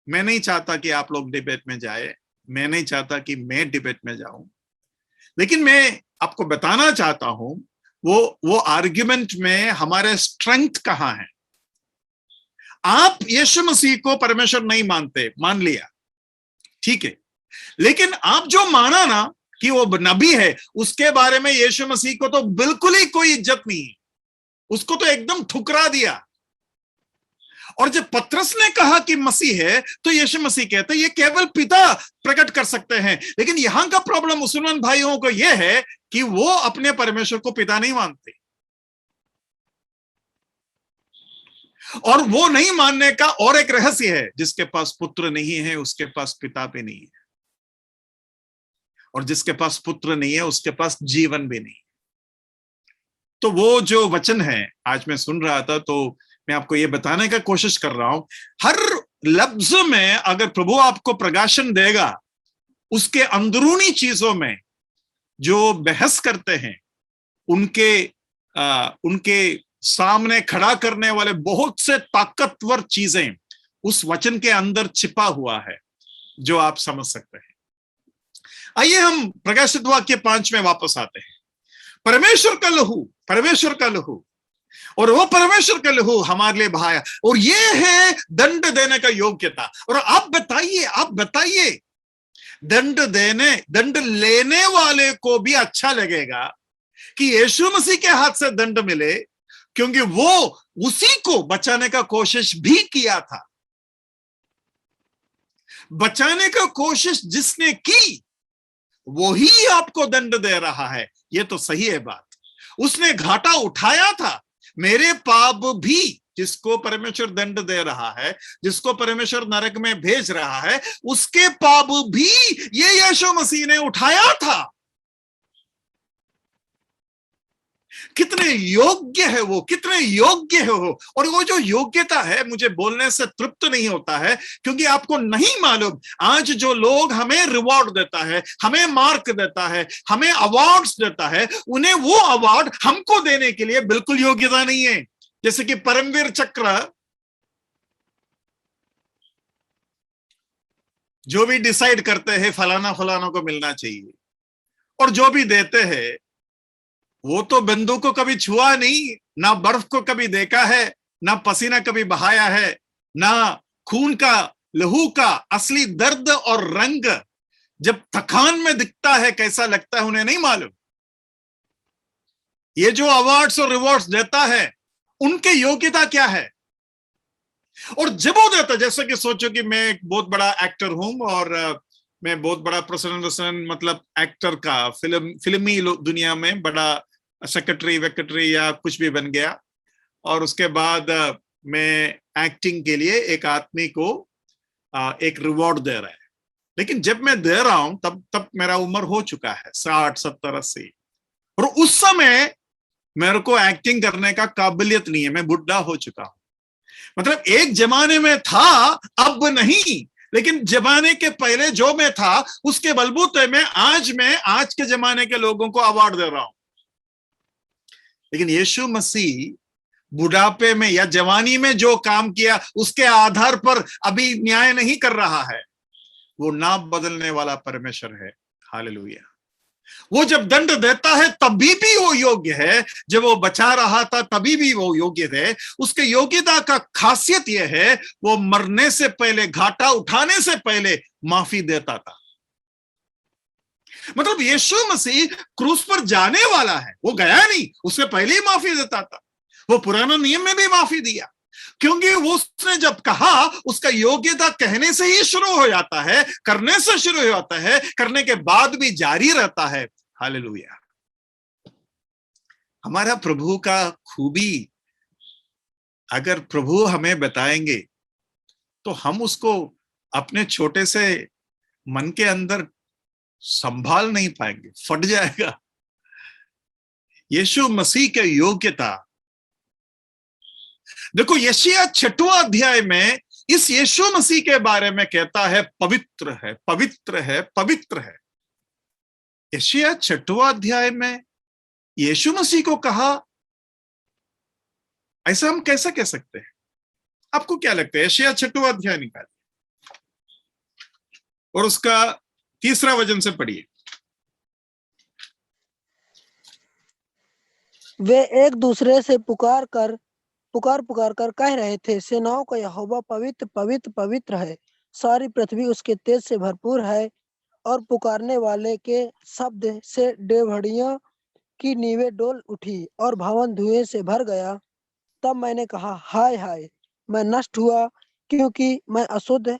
मैं नहीं चाहता कि आप लोग डिबेट में जाए, मैं नहीं चाहता कि मैं डिबेट में जाऊं, लेकिन मैं आपको बताना चाहता हूं वो आर्ग्यूमेंट में हमारे स्ट्रेंथ कहां है। आप यीशु मसीह को परमेश्वर नहीं मानते, मान लिया, ठीक है, लेकिन आप जो माना ना कि वो नबी है, उसके बारे में यीशु मसीह को तो बिल्कुल ही कोई इज्जत नहीं है, उसको तो एकदम ठुकरा दिया। और जब पतरस ने कहा कि मसीह है तो यीशु मसीह कहते हैं ये केवल पिता प्रकट कर सकते हैं। लेकिन यहां का प्रॉब्लम मुसलमान भाइयों को यह है कि वो अपने परमेश्वर को पिता नहीं मानते, और वो नहीं मानने का और एक रहस्य है, जिसके पास पुत्र नहीं है उसके पास पिता भी नहीं है, और जिसके पास पुत्र नहीं है उसके पास जीवन भी नहीं। तो वो जो वचन है, आज मैं सुन रहा था तो मैं आपको ये बताने का कोशिश कर रहा हूं, हर लफ्ज में अगर प्रभु आपको प्रकाशन देगा, उसके अंदरूनी चीजों में जो बहस करते हैं उनके सामने खड़ा करने वाले बहुत से ताकतवर चीजें उस वचन के अंदर छिपा हुआ है, जो आप समझ सकते हैं। आइए हम प्रकाशित वाक्य 5 में वापस आते हैं। परमेश्वर का लहू, और वो परमेश्वर का लहू हमारे लिए बहाया, और ये है दंड देने का योग्यता। और आप बताइए दंड लेने वाले को भी अच्छा लगेगा कि यीशु मसीह के हाथ से दंड मिले, क्योंकि वो उसी को बचाने का कोशिश भी किया था। बचाने का कोशिश जिसने की वो ही आपको दंड दे रहा है। ये तो सही है बात, उसने घाटा उठाया था। मेरे पाप भी, जिसको परमेश्वर दंड दे रहा है, जिसको परमेश्वर नरक में भेज रहा है, उसके पाप भी ये यीशु मसीह ने उठाया था। कितने योग्य है वो, कितने योग्य है वो। और वो जो योग्यता है, मुझे बोलने से तृप्त नहीं होता है, क्योंकि आपको नहीं मालूम आज जो लोग हमें रिवॉर्ड देता है, हमें मार्क देता है, हमें अवार्ड्स देता है, उन्हें वो अवार्ड हमको देने के लिए बिल्कुल योग्यता नहीं है। जैसे कि परमवीर चक्र जो भी डिसाइड करते हैं फलाना फलाना को मिलना चाहिए, और जो भी देते हैं वो तो बंदूक को कभी छुआ नहीं, ना बर्फ को कभी देखा है, ना पसीना कभी बहाया है, ना खून का लहू का असली दर्द और रंग जब थकान में दिखता है कैसा लगता है उन्हें नहीं मालूम। ये जो अवार्ड्स और रिवॉर्ड्स देता है उनके योग्यता क्या है। और जब वो देता, जैसे कि सोचो कि मैं एक बहुत बड़ा एक्टर हूं और मैं बहुत बड़ा प्रसन्न मतलब एक्टर का फिल्मी दुनिया में बड़ा सेक्रेटरी या कुछ भी बन गया, और उसके बाद मैं एक्टिंग के लिए एक आदमी को एक रिवॉर्ड दे रहा है। लेकिन जब मैं दे रहा हूं तब मेरा उम्र हो चुका है 60, 70, 80, और उस समय मेरे को एक्टिंग करने का काबिलियत नहीं है, मैं बुढ़ा हो चुका हूं। मतलब एक जमाने में था, अब नहीं, लेकिन जमाने के पहले जो मैं था उसके बलबूते में आज के जमाने के लोगों को अवार्ड दे रहा हूं। लेकिन यीशु मसीह बुढ़ापे में या जवानी में जो काम किया उसके आधार पर अभी न्याय नहीं कर रहा है। वो ना बदलने वाला परमेश्वर है। हालेलुया। वो जब दंड देता है तभी भी वो योग्य है, जब वो बचा रहा था तभी भी वो योग्य है। उसके योग्यता का खासियत यह है, वो मरने से पहले, घाटा उठाने से पहले माफी देता था। मतलब यीशु मसीह क्रूस पर जाने वाला है, वो गया नहीं, उससे पहले ही माफी देता था। वो पुराने नियम में भी माफी दिया, क्योंकि वो उसने जब कहा, उसका योग्यता कहने से ही शुरू हो जाता है, करने से शुरू हो जाता है, करने के बाद भी जारी रहता है। हालेलुया। हमारा प्रभु का खूबी अगर प्रभु हमें बताएंगे तो हम उसको अपने छोटे से मन के अंदर संभाल नहीं पाएंगे, फट जाएगा। यीशु मसीह की योग्यता देखो, यशायाह 6वां अध्याय में इस यीशु मसीह के बारे में कहता है, पवित्र है, पवित्र है, पवित्र है। यशायाह 6वां अध्याय में यीशु मसीह को कहा, ऐसा हम कैसे कह सकते हैं? आपको क्या लगता है? यशायाह 6वां अध्याय निकालिए और उसका 3रा वचन से पढ़िए। वे एक दूसरे से पुकार पुकार कर कह रहे थे, सेनाओं का यहोवा पवित्र पवित्र पवित्र है, सारी पृथ्वी उसके तेज से भरपूर है। और पुकारने वाले के शब्द से डेवढ़ियों की नींवें डोल उठी और भवन धुएं से भर गया। तब मैंने कहा, हाय हाय, मैं नष्ट हुआ, क्योंकि मैं अशुद्ध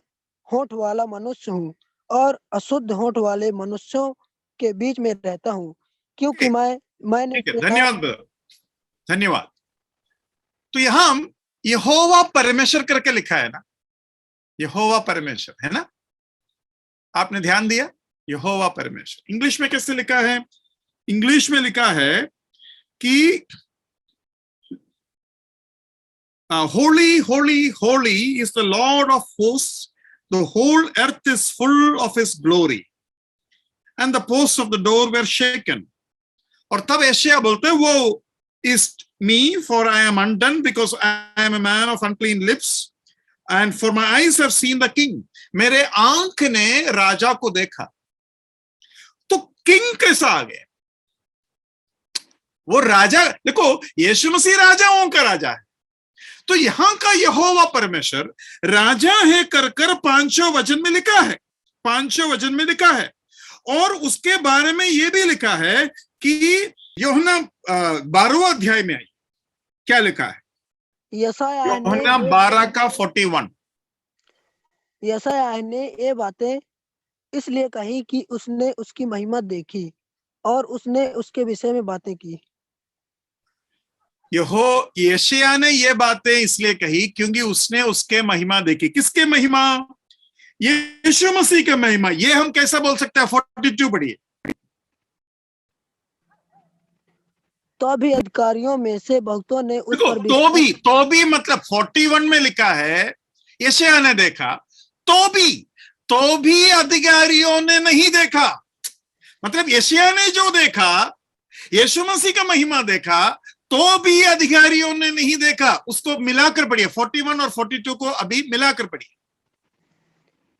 होंठ वाला मनुष्य हूँ और अशुद्ध होंठ वाले मनुष्यों के बीच में रहता हूँ, क्योंकि मैंने ठीक है, धन्यवाद, धन्यवाद। तो यहां यहोवा परमेश्वर करके लिखा है ना, यहोवा परमेश्वर है ना, आपने ध्यान दिया? यहोवा परमेश्वर। इंग्लिश में कैसे लिखा है? इंग्लिश में लिखा है कि holy holy holy is the lord of hosts, the whole earth is full of his glory and the post of the door were shaken. और तब यशायाह बोलते हैं, वो is me, for I am undone, because I am a man of unclean lips, and for my eyes have seen the king. मेरे आंख ने राजा को देखा। तो किंग कैसा आ गया? वो राजा, देखो यीशु मसीह राजाओं का राजा है, तो यहां का यहोवा परमेश्वर राजा है कर 5 वचन में लिखा है, 5 वचन में लिखा है। और उसके बारे में यह भी लिखा है कि यूहन्ना 12वां अध्याय में आई, क्या लिखा है? यूहन्ना 12 का 41। यशायाह ने ये बातें इसलिए कही कि उसने उसकी महिमा देखी और उसने उसके विषय में बातें की। यशायाह ने ये बातें इसलिए कही क्योंकि उसने उसके महिमा देखी। किसके महिमा? यीशु मसीह के महिमा। ये हम कैसा बोल सकते हैं? 42 पढ़िए। तो भी अधिकारियों में से बहुतों ने उस पर तो भी मतलब 41 में लिखा है, यशायाह ने देखा, तो भी अधिकारियों ने नहीं देखा। मतलब यशायाह ने जो देखा, यीशु मसीह का महिमा देखा, तो भी अधिकारियों ने नहीं देखा। उसको मिलाकर पढ़िए, 41 और 42 को अभी मिलाकर पढ़िए।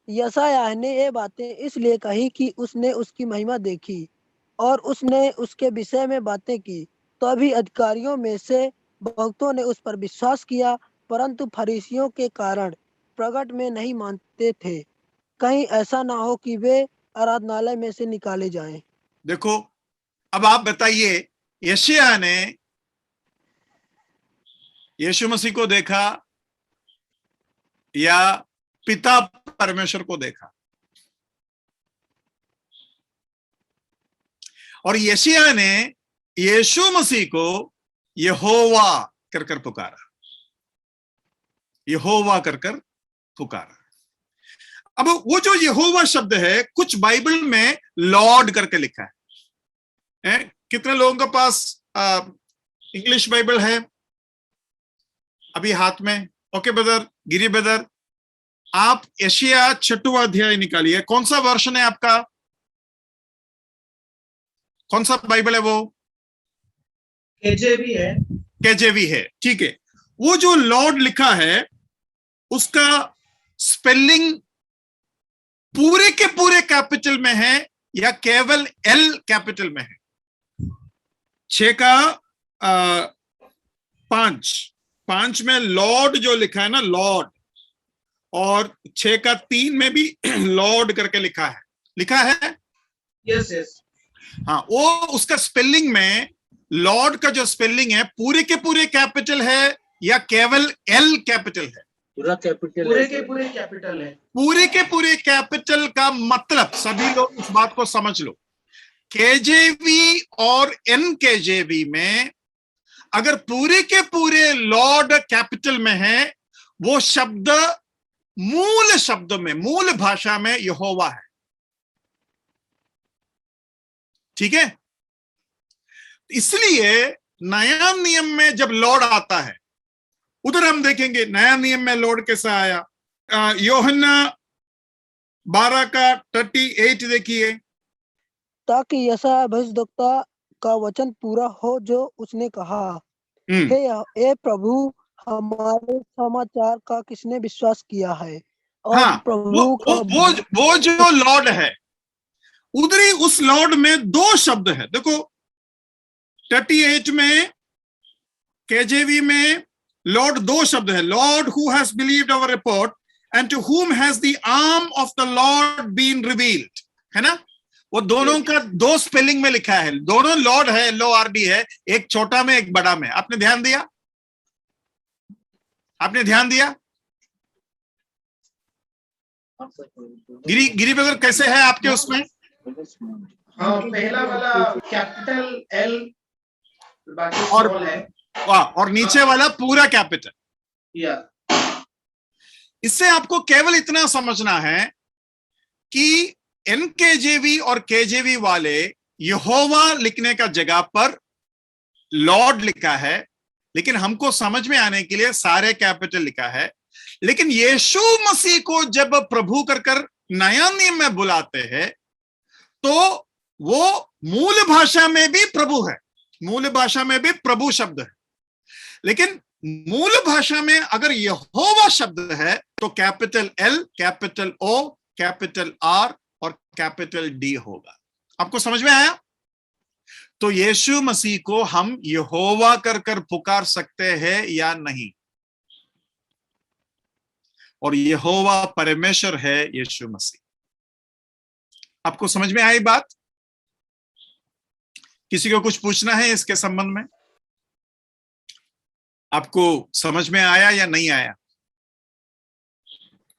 यशायाह ने ये बातें इसलिए कही कि उसने उसकी महिमा देखी और उसने उसके विषय में बातें की। तो अभी अधिकारियों में से बहुतों ने उस पर विश्वास किया, परंतु फरीसियों के कारण प्रगट में नहीं मानते थे, कहीं ऐसा ना हो कि वे आराधनालय में से निकाले जाएं। देखो, अब आप बताइए, यशायाह ने यीशु मसीह को देखा या पिता परमेश्वर को देखा? और यशायाह ने यीशु मसीह को यहोवा कर पुकारा, यहोवा कर पुकारा। अब वो जो यहोवा शब्द है, कुछ बाइबल में लॉर्ड करके लिखा है। कितने लोगों के पास इंग्लिश बाइबल है अभी हाथ में? ओके ब्रदर, गिरी ब्रदर, आप यशायाह 6वां अध्याय निकालिए। कौन सा वर्षन है आपका? कौन सा बाइबल है वो? केजेवी है। केजेवी है, ठीक है। वो जो लॉर्ड लिखा है उसका स्पेलिंग पूरे के पूरे कैपिटल में है, या केवल एल कैपिटल में है? 6 का 5 में लॉर्ड जो लिखा है ना, लॉर्ड, और 6 का 3 में भी लॉर्ड करके लिखा है। Yes yes. हाँ, वो उसका स्पेलिंग में लॉर्ड का जो स्पेलिंग है पूरे के पूरे कैपिटल है या केवल एल कैपिटल है? पूरा कैपिटल पूरे के पूरे कैपिटल है। पूरे के पूरे कैपिटल का मतलब, सभी लोग इस बात को समझ लो, केजेवी और एनकेजेवी में अगर पूरे के पूरे लॉर्ड कैपिटल में है, वो शब्द मूल शब्द में, मूल भाषा में यहोवा है। ठीक है? इसलिए नया नियम में जब लॉर्ड आता है, उधर हम देखेंगे नया नियम में लॉर्ड कैसा आया। यूहन्ना 12 का 38 देखिए। ताकि यशायाह भविष्यद्वक्ता का वचन पूरा हो जो उसने कहा, हे प्रभु, हमारे समाचार का किसने विश्वास किया है, और हाँ, प्रभु का वो जो लॉर्ड है, उधरी उस लॉर्ड में 2 शब्द है। देखो 38 में केजेवी में लॉर्ड 2 शब्द है, lord who has believed our report and to whom has the arm of the lord been revealed, है ना? वो दोनों का 2 स्पेलिंग में लिखा है, दोनों लॉर्ड है, LORD है, एक छोटा में एक बड़ा में। आपने ध्यान दिया? गिरी ब्रदर कैसे है आपके उसमें? हाँ, पहला वाला कैपिटल एल, बाकी और स्मॉल है। वाह, और नीचे वाला पूरा कैपिटल। या इससे आपको केवल इतना समझना है कि एनकेजेवी और केजेवी वाले यहोवा लिखने का जगह पर लॉर्ड लिखा है, लेकिन हमको समझ में आने के लिए सारे कैपिटल लिखा है। लेकिन यीशु मसीह को जब प्रभु कर नया नियम में बुलाते हैं, तो वो मूल भाषा में भी प्रभु है, मूल भाषा में भी प्रभु शब्द है। लेकिन मूल भाषा में अगर यहोवा शब्द है तो कैपिटल एल, कैपिटल ओ, कैपिटल आर और कैपिटल डी होगा। आपको समझ में आया? तो यीशु मसीह को हम यहोवा कर पुकार सकते हैं या नहीं? और यहोवा परमेश्वर है यीशु मसीह। आपको समझ में आई बात? किसी को कुछ पूछना है इसके संबंध में? आपको समझ में आया या नहीं आया?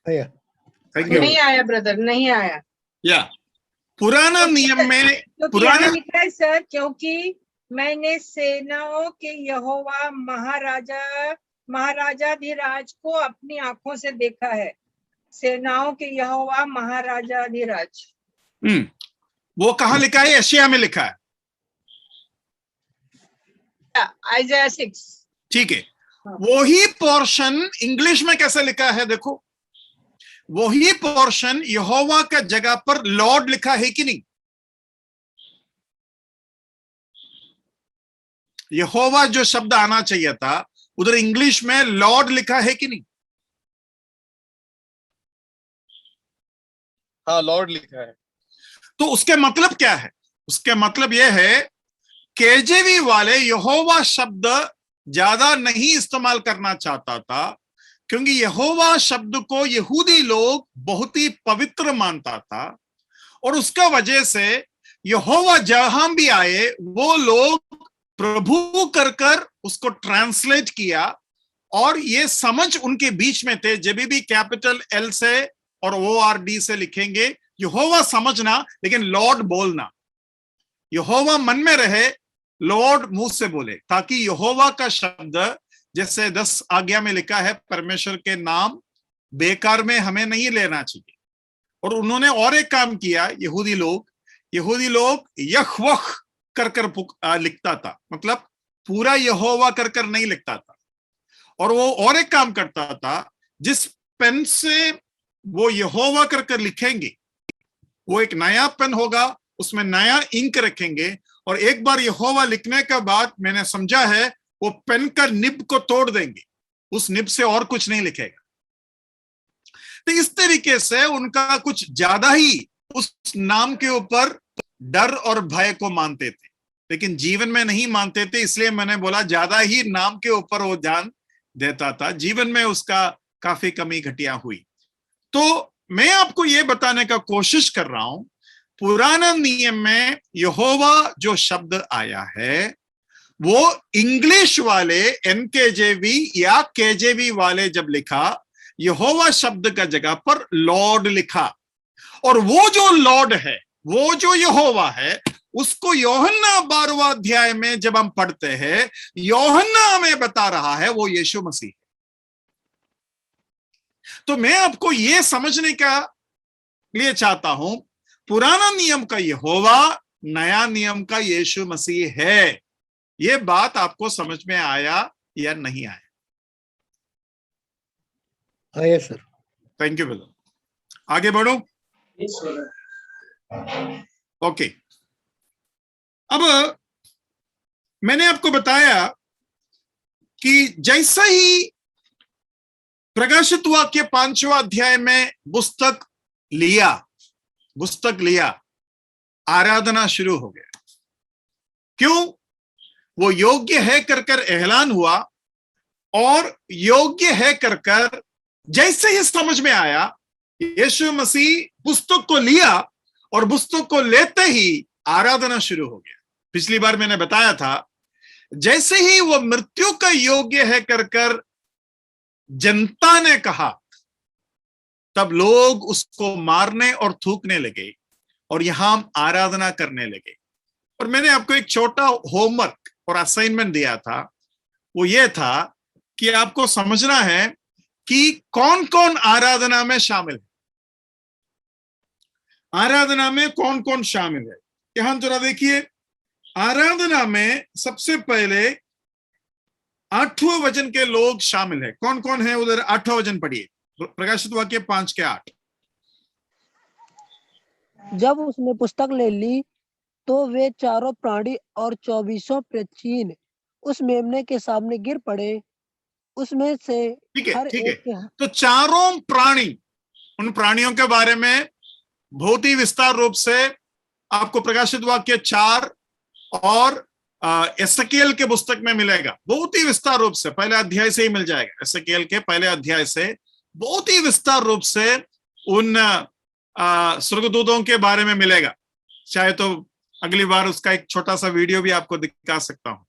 Thank you. नहीं आया ब्रदर, नहीं आया। या पुराना नियम में क्योंकि यहाँ लिखा है सर, क्योंकि मैंने सेनाओं के यहोवा महाराजाधिराज को अपनी आंखों से देखा है। सेनाओं के यहोवा महाराजाधिराज, वो कहाँ लिखा है? यशायाह में लिखा है, आइज़ाया 6। ठीक है। वही पोर्शन इंग्लिश में कैसे लिखा है? देखो, वही पोर्शन यहोवा का जगह पर लॉर्ड लिखा है कि नहीं? यहोवा जो शब्द आना चाहिए था, उधर इंग्लिश में लॉर्ड लिखा है कि नहीं? हाँ, लॉर्ड लिखा है। तो उसके मतलब क्या है? उसके मतलब यह है, केजेवी वाले यहोवा शब्द ज्यादा नहीं इस्तेमाल करना चाहता था, क्योंकि यहोवा शब्द को यहूदी लोग बहुत ही पवित्र मानता था, और उसका वजह से यहोवा जहां भी आए वो लोग प्रभु कर उसको ट्रांसलेट किया, और ये समझ उनके बीच में थे, जब भी कैपिटल एल से और ORD से लिखेंगे, यहोवा समझना लेकिन लॉर्ड बोलना। यहोवा मन में रहे, लॉर्ड मुंह से बोले, ताकि यहोवा का शब्द जैसे 10 आज्ञा में लिखा है, परमेश्वर के नाम बेकार में हमें नहीं लेना चाहिए। और उन्होंने और एक काम किया, यहूदी लोग यहवह कर लिखता था, मतलब पूरा यहोवा कर नहीं लिखता था। और वो और एक काम करता था, जिस पेन से वो यहोवा कर लिखेंगे, वो एक नया पेन होगा, उसमें नया इंक रखेंगे, और एक बार यहोवा लिखने के बाद मैंने समझा है वो पेन का निब को तोड़ देंगे, उस निब से और कुछ नहीं लिखेगा। तो इस तरीके से उनका कुछ ज्यादा ही उस नाम के ऊपर डर और भय को मानते थे, लेकिन जीवन में नहीं मानते थे। इसलिए मैंने बोला ज्यादा ही नाम के ऊपर वो ध्यान देता था, जीवन में उसका काफी कमी घटिया हुई। तो मैं आपको ये बताने का कोशिश कर रहा हूं, पुराना नियम में यहोवा जो शब्द आया है वो इंग्लिश वाले NKJV या KJV वाले जब लिखा, यहोवा शब्द का जगह पर लॉर्ड लिखा। और वो जो लॉर्ड है, वो जो यहोवा है, उसको यूहन्ना 12वां अध्याय में जब हम पढ़ते हैं, यूहन्ना हमें बता रहा है वो यीशु मसीह। तो मैं आपको ये समझने का लिए चाहता हूं, पुराना नियम का यहोवा, नया नियम का यीशु मसीह है। ये बात आपको समझ में आया या नहीं आया? आया सर। Thank you brother. आगे बढ़ो। Yes, brother. ओके, अब मैंने आपको बताया कि जैसा ही प्रकाशित वाक्य 5वां अध्याय में पुस्तक लिया, आराधना शुरू हो गया। क्यों? वो योग्य है कर ऐलान हुआ, और योग्य है कर जैसे ही समझ में आया, यीशु मसीह पुस्तक को लिया, और पुस्तक को लेते ही आराधना शुरू हो गया। पिछली बार मैंने बताया था, जैसे ही वो मृत्यु का योग्य है कर जनता ने कहा, तब लोग उसको मारने और थूकने लगे और यहां आराधना करने लगे। और मैंने आपको एक छोटा होमवर्क और असाइनमेंट दिया था, वो ये था कि आपको समझना है कि कौन कौन आराधना में शामिल है। आराधना में कौन कौन शामिल है, यहां जरा देखिए। आराधना में सबसे पहले 8वें वचन के लोग शामिल है। कौन कौन है उधर? 8वां वचन पढ़िए, प्रकाशित वाक्य 5:8। जब उसने पुस्तक ले ली तो वे चारों प्राणी और 24 प्राचीन उस मेमने के सामने गिर पड़े। उसमें से ठीक है, हर ठीक है। एक के तो चारों प्राणी, उन प्राणियों के बारे में बहुत ही विस्तार रूप से आपको प्रकाशित वाक्य 4 और एसकेल के पुस्तक में मिलेगा। बहुत ही विस्तार रूप से पहले अध्याय से ही मिल जाएगा। एसकेल के पहले अध्याय से बहुत ही विस्तार रूप से उन स्वर्गदूतों के बारे में मिलेगा। चाहे तो अगली बार उसका एक छोटा सा वीडियो भी आपको दिखा सकता हूं,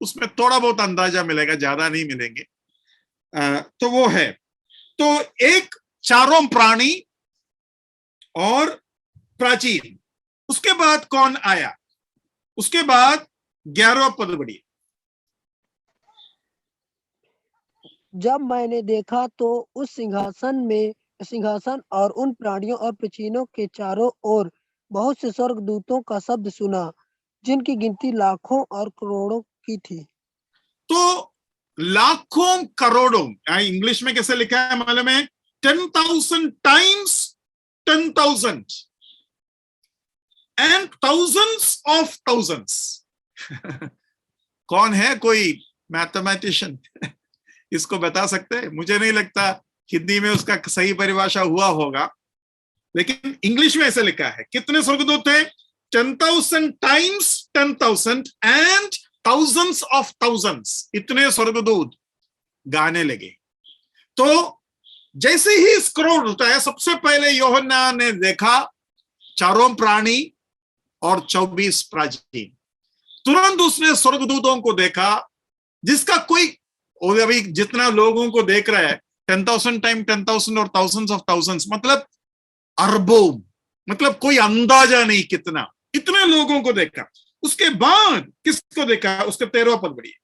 उसमें थोड़ा बहुत अंदाजा मिलेगा, ज्यादा नहीं मिलेंगे। तो वो है। तो एक चारों प्राणी और प्राचीन, उसके बाद कौन आया? उसके बाद 11वां पद बढ़िए। जब मैंने देखा तो उस सिंहासन और उन प्राणियों और प्राचीनों के चारों ओर बहुत से स्वर्गदूतों का शब्द सुना, जिनकी गिनती लाखों और करोड़ों की थी। तो लाखों करोड़ों, इंग्लिश में कैसे लिखा है मालूम है? 10,000 times 10,000 and thousands of thousands। कौन है कोई मैथमेटिशियन इसको बता सकते हैं? मुझे नहीं लगता हिंदी में उसका सही परिभाषा हुआ होगा, लेकिन इंग्लिश में ऐसे लिखा है। कितने स्वर्गदूत थे? 10,000 times 10,000 and thousands of thousands। इतने स्वर्गदूत गाने लगे। तो जैसे ही स्क्रॉल होता है, सबसे पहले यूहन्ना ने देखा चारों प्राणी और 24 प्राचीन। तुरंत उसने स्वर्गदूतों को देखा, जिसका कोई, अभी जितना लोगों को देख रहा है, 10,000 टाइम 10,000 और thousands ऑफ thousands, मतलब अरबों, मतलब कोई अंदाजा नहीं कितना, इतने लोगों को देखा। उसके बाद किसको देखा? उसके 13वां पद बढ़िए।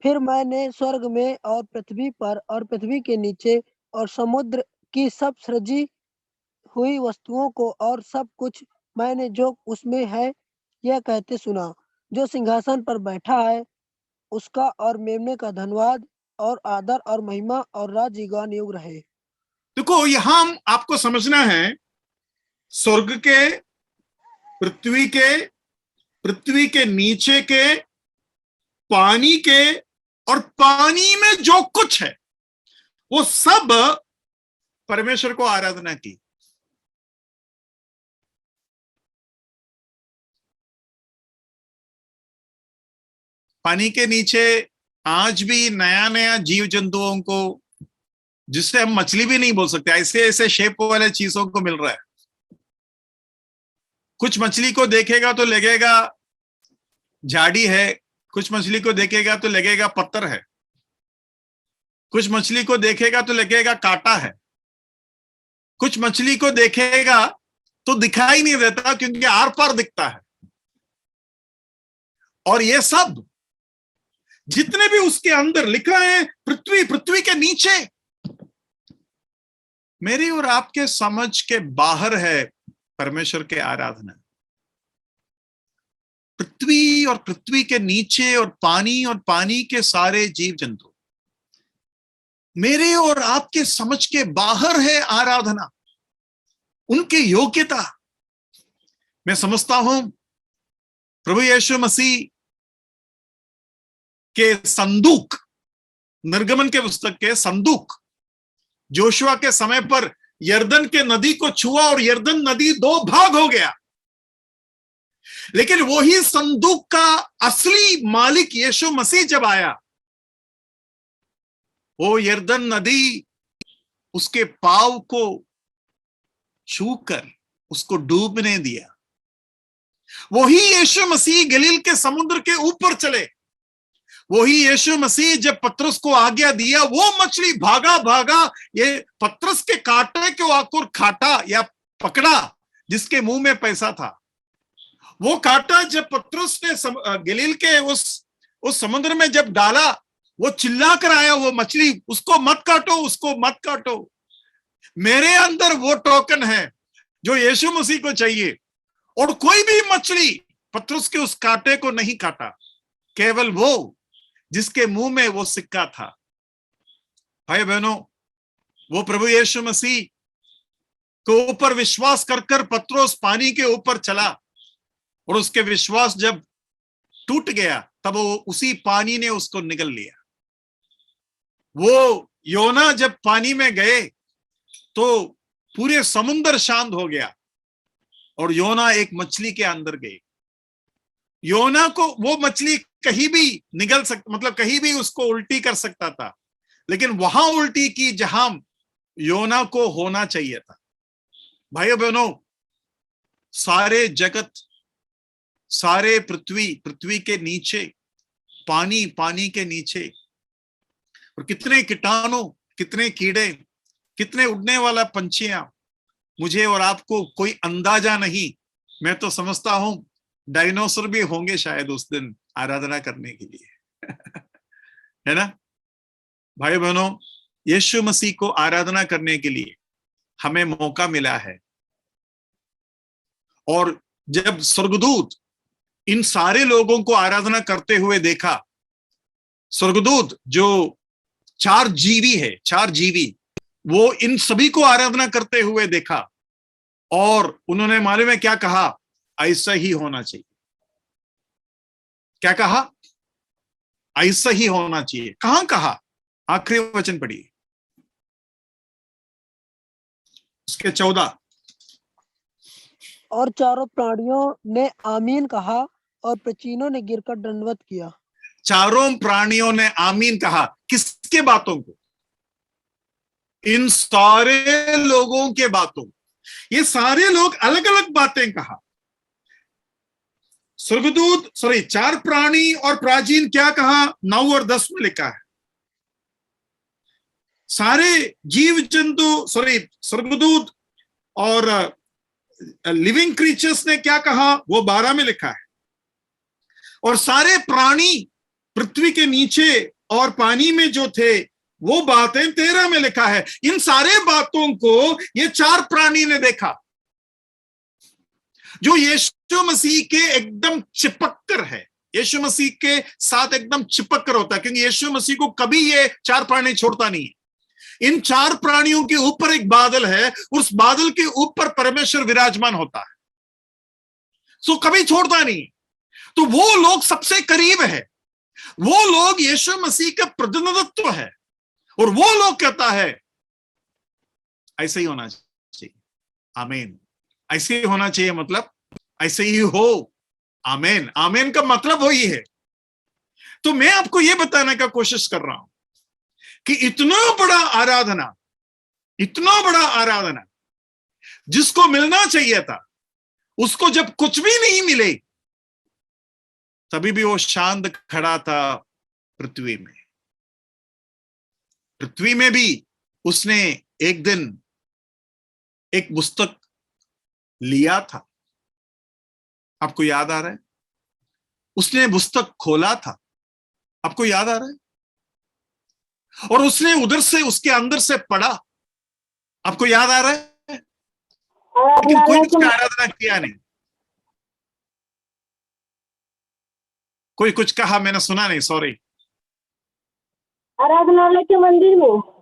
फिर मैंने स्वर्ग में और पृथ्वी पर और पृथ्वी के नीचे और समुद्र की सब सृजी हुई वस्तुओं को और सब कुछ मैंने जो उसमें है यह कहते सुना, जो सिंहासन पर बैठा है उसका और मेमने का धन्यवाद और आदर और महिमा और राज्यगान युग रहे। देखो, यहां आपको समझना है, स्वर्ग के, पृथ्वी के नीचे के, पानी के और पानी में जो कुछ है, वो सब परमेश्वर को आराधना की। पानी के नीचे आज भी नया नया जीव जंतुओं को, जिससे हम मछली भी नहीं बोल सकते, ऐसे ऐसे शेप वाले चीजों को मिल रहा है। कुछ मछली को देखेगा तो लगेगा झाड़ी है, कुछ मछली को देखेगा तो लगेगा पत्थर है, कुछ मछली को देखेगा तो लगेगा कांटा है, कुछ मछली को देखेगा तो दिखाई नहीं देता क्योंकि आर पार दिखता है। और ये सब जितने भी उसके अंदर लिखा है, पृथ्वी, पृथ्वी के नीचे, मेरी और आपके समझ के बाहर है परमेश्वर के आराधना। पृथ्वी और पृथ्वी के नीचे और पानी के सारे जीव जंतु, मेरे और आपके समझ के बाहर है आराधना, उनके योग्यता। मैं समझता हूं प्रभु यीशु मसीह के संदूक, निर्गमन के पुस्तक के संदूक, जोशुआ के समय पर यर्दन के नदी को छुआ और यर्दन नदी 2 भाग हो गया। लेकिन वही संदूक का असली मालिक यीशु मसीह जब आया, वो यर्दन नदी उसके पांव को छूकर उसको डूबने दिया। वही यीशु मसीह गलील के समुद्र के ऊपर चले। वही यीशु मसीह जब पतरस को आज्ञा दिया, वो मछली भागा भागा ये पतरस के कांटे को आकर खाटा या पकड़ा जिसके मुंह में पैसा था। वो कांटा जब पतरस ने गलील के उस समुद्र में जब डाला, वो चिल्ला कर आया वो मछली, उसको मत काटो, उसको मत काटो। मेरे अंदर वो टोकन है जो यीशु मसीह को चाहिए। और कोई भी मछली पतरस के उस कांटे को नहीं काटा, केवल वो जिसके मुंह में वो सिक्का था। भाई बहनों, वो प्रभु यीशु मसीह के ऊपर विश्वास कर कर पतरस पानी के ऊपर चला, और उसके विश्वास जब टूट गया तब वो उसी पानी ने उसको निगल लिया। वो योना जब पानी में गए तो पूरे समुद्र शांत हो गया और योना एक मछली के अंदर गए। योना को वो मछली कहीं भी निगल सकता, मतलब कहीं भी उसको उल्टी कर सकता था, लेकिन वहां उल्टी की जहां योना को होना चाहिए था। भाइयों बहनों, सारे जगत, सारे पृथ्वी के नीचे, पानी के नीचे, और कितने कीटाणु, कितने कीड़े, कितने उड़ने वाला पंछियां, मुझे और आपको कोई अंदाजा नहीं। मैं तो समझता हूं डायनासोर भी होंगे शायद उस दिन आराधना करने के लिए है ना। भाई बहनों, यीशु मसीह को आराधना करने के लिए हमें मौका मिला है। और जब स्वर्गदूत इन सारे लोगों को आराधना करते हुए देखा, स्वर्गदूत जो 4 जीवी, वो इन सभी को आराधना करते हुए देखा, और उन्होंने मालूम है क्या कहा? ऐसा ही होना चाहिए। क्या कहा? ऐसा ही होना चाहिए। कहां कहा? आखिरी वचन पढ़िए, उसके 14। और चारों प्राणियों ने आमीन कहा और प्राचीनों ने गिरकर दंडवत किया। चारों प्राणियों ने आमीन कहा। किसके बातों को? इन सारे लोगों के बातों। ये सारे लोग अलग अलग बातें कहा। स्वर्गदूत, 4 प्राणी और प्राचीन क्या कहा? 9 और 10 में लिखा है। सारे जीव जंतु, स्वर्गदूत और लिविंग क्रीचर्स ने क्या कहा? वो 12 में लिखा है। और सारे प्राणी पृथ्वी के नीचे और पानी में जो थे, वो बातें 13 में लिखा है। इन सारे बातों को ये 4 प्राणी ने देखा, जो यीशु मसीह के एकदम चिपक कर है, यीशु मसीह के साथ एकदम चिपक कर होता है, क्योंकि यीशु मसीह को कभी ये 4 प्राणी छोड़ता नहीं है। इन 4 प्राणियों के ऊपर एक बादल है, उस बादल के ऊपर परमेश्वर विराजमान होता है, सो कभी छोड़ता नहीं। तो वो लोग सबसे करीब है, वो लोग यीशु मसीह का प्रतिनिधित्व है। और वो लोग कहता है ऐसे ही होना चाहिए। आमीन। ऐसे ही होना चाहिए मतलब ऐसे ही हो। आमीन। आमीन का मतलब वही है। तो मैं आपको यह बताने का कोशिश कर रहा हूं कि इतना बड़ा आराधना जिसको मिलना चाहिए था, उसको जब कुछ भी नहीं मिले, तभी भी वो शांत खड़ा था पृथ्वी में। पृथ्वी में भी उसने एक दिन एक पुस्तक लिया था। आपको याद आ रहा है? उसने पुस्तक खोला था। आपको याद आ रहा है? और उसने उधर से, उसके अंदर से पढ़ा। आपको याद आ रहा है? लेकिन कोई उसका आराधना किया नहीं। कोई कुछ कहा, मैंने सुना नहीं, सॉरी। आराधनालय के मंदिर में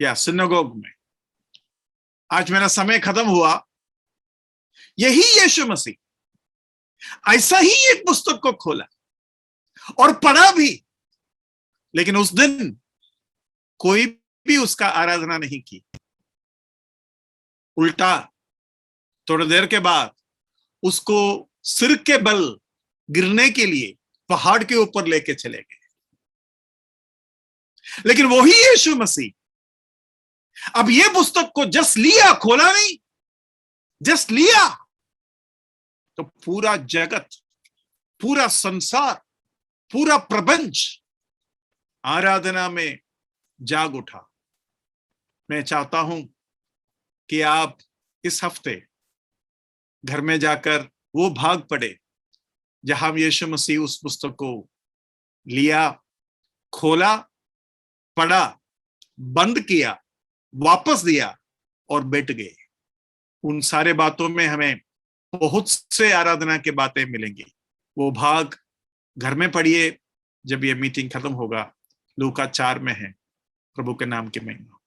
या सिनेगोग में। आज मेरा समय खत्म हुआ। यही यीशु मसीह ऐसा ही एक पुस्तक को खोला और पढ़ा भी, लेकिन उस दिन कोई भी उसका आराधना नहीं की। उल्टा थोड़ी देर के बाद उसको सिर के बल गिरने के लिए पहाड़ के ऊपर लेके चले गए। लेकिन वही यीशु मसीह अब ये पुस्तक को जस्ट लिया, खोला नहीं, जस्ट लिया, तो पूरा जगत, पूरा संसार, पूरा प्रपंच आराधना में जाग उठा। मैं चाहता हूं कि आप इस हफ्ते घर में जाकर वो भाग पढ़े जहां यीशु मसीह उस पुस्तक को लिया, खोला, पढ़ा, बंद किया, वापस दिया और बैठ गए। उन सारे बातों में हमें बहुत से आराधना के बातें मिलेंगी। वो भाग घर में पढ़िए जब ये मीटिंग खत्म होगा। लूका 4 में है। प्रभु के नाम की महिमा।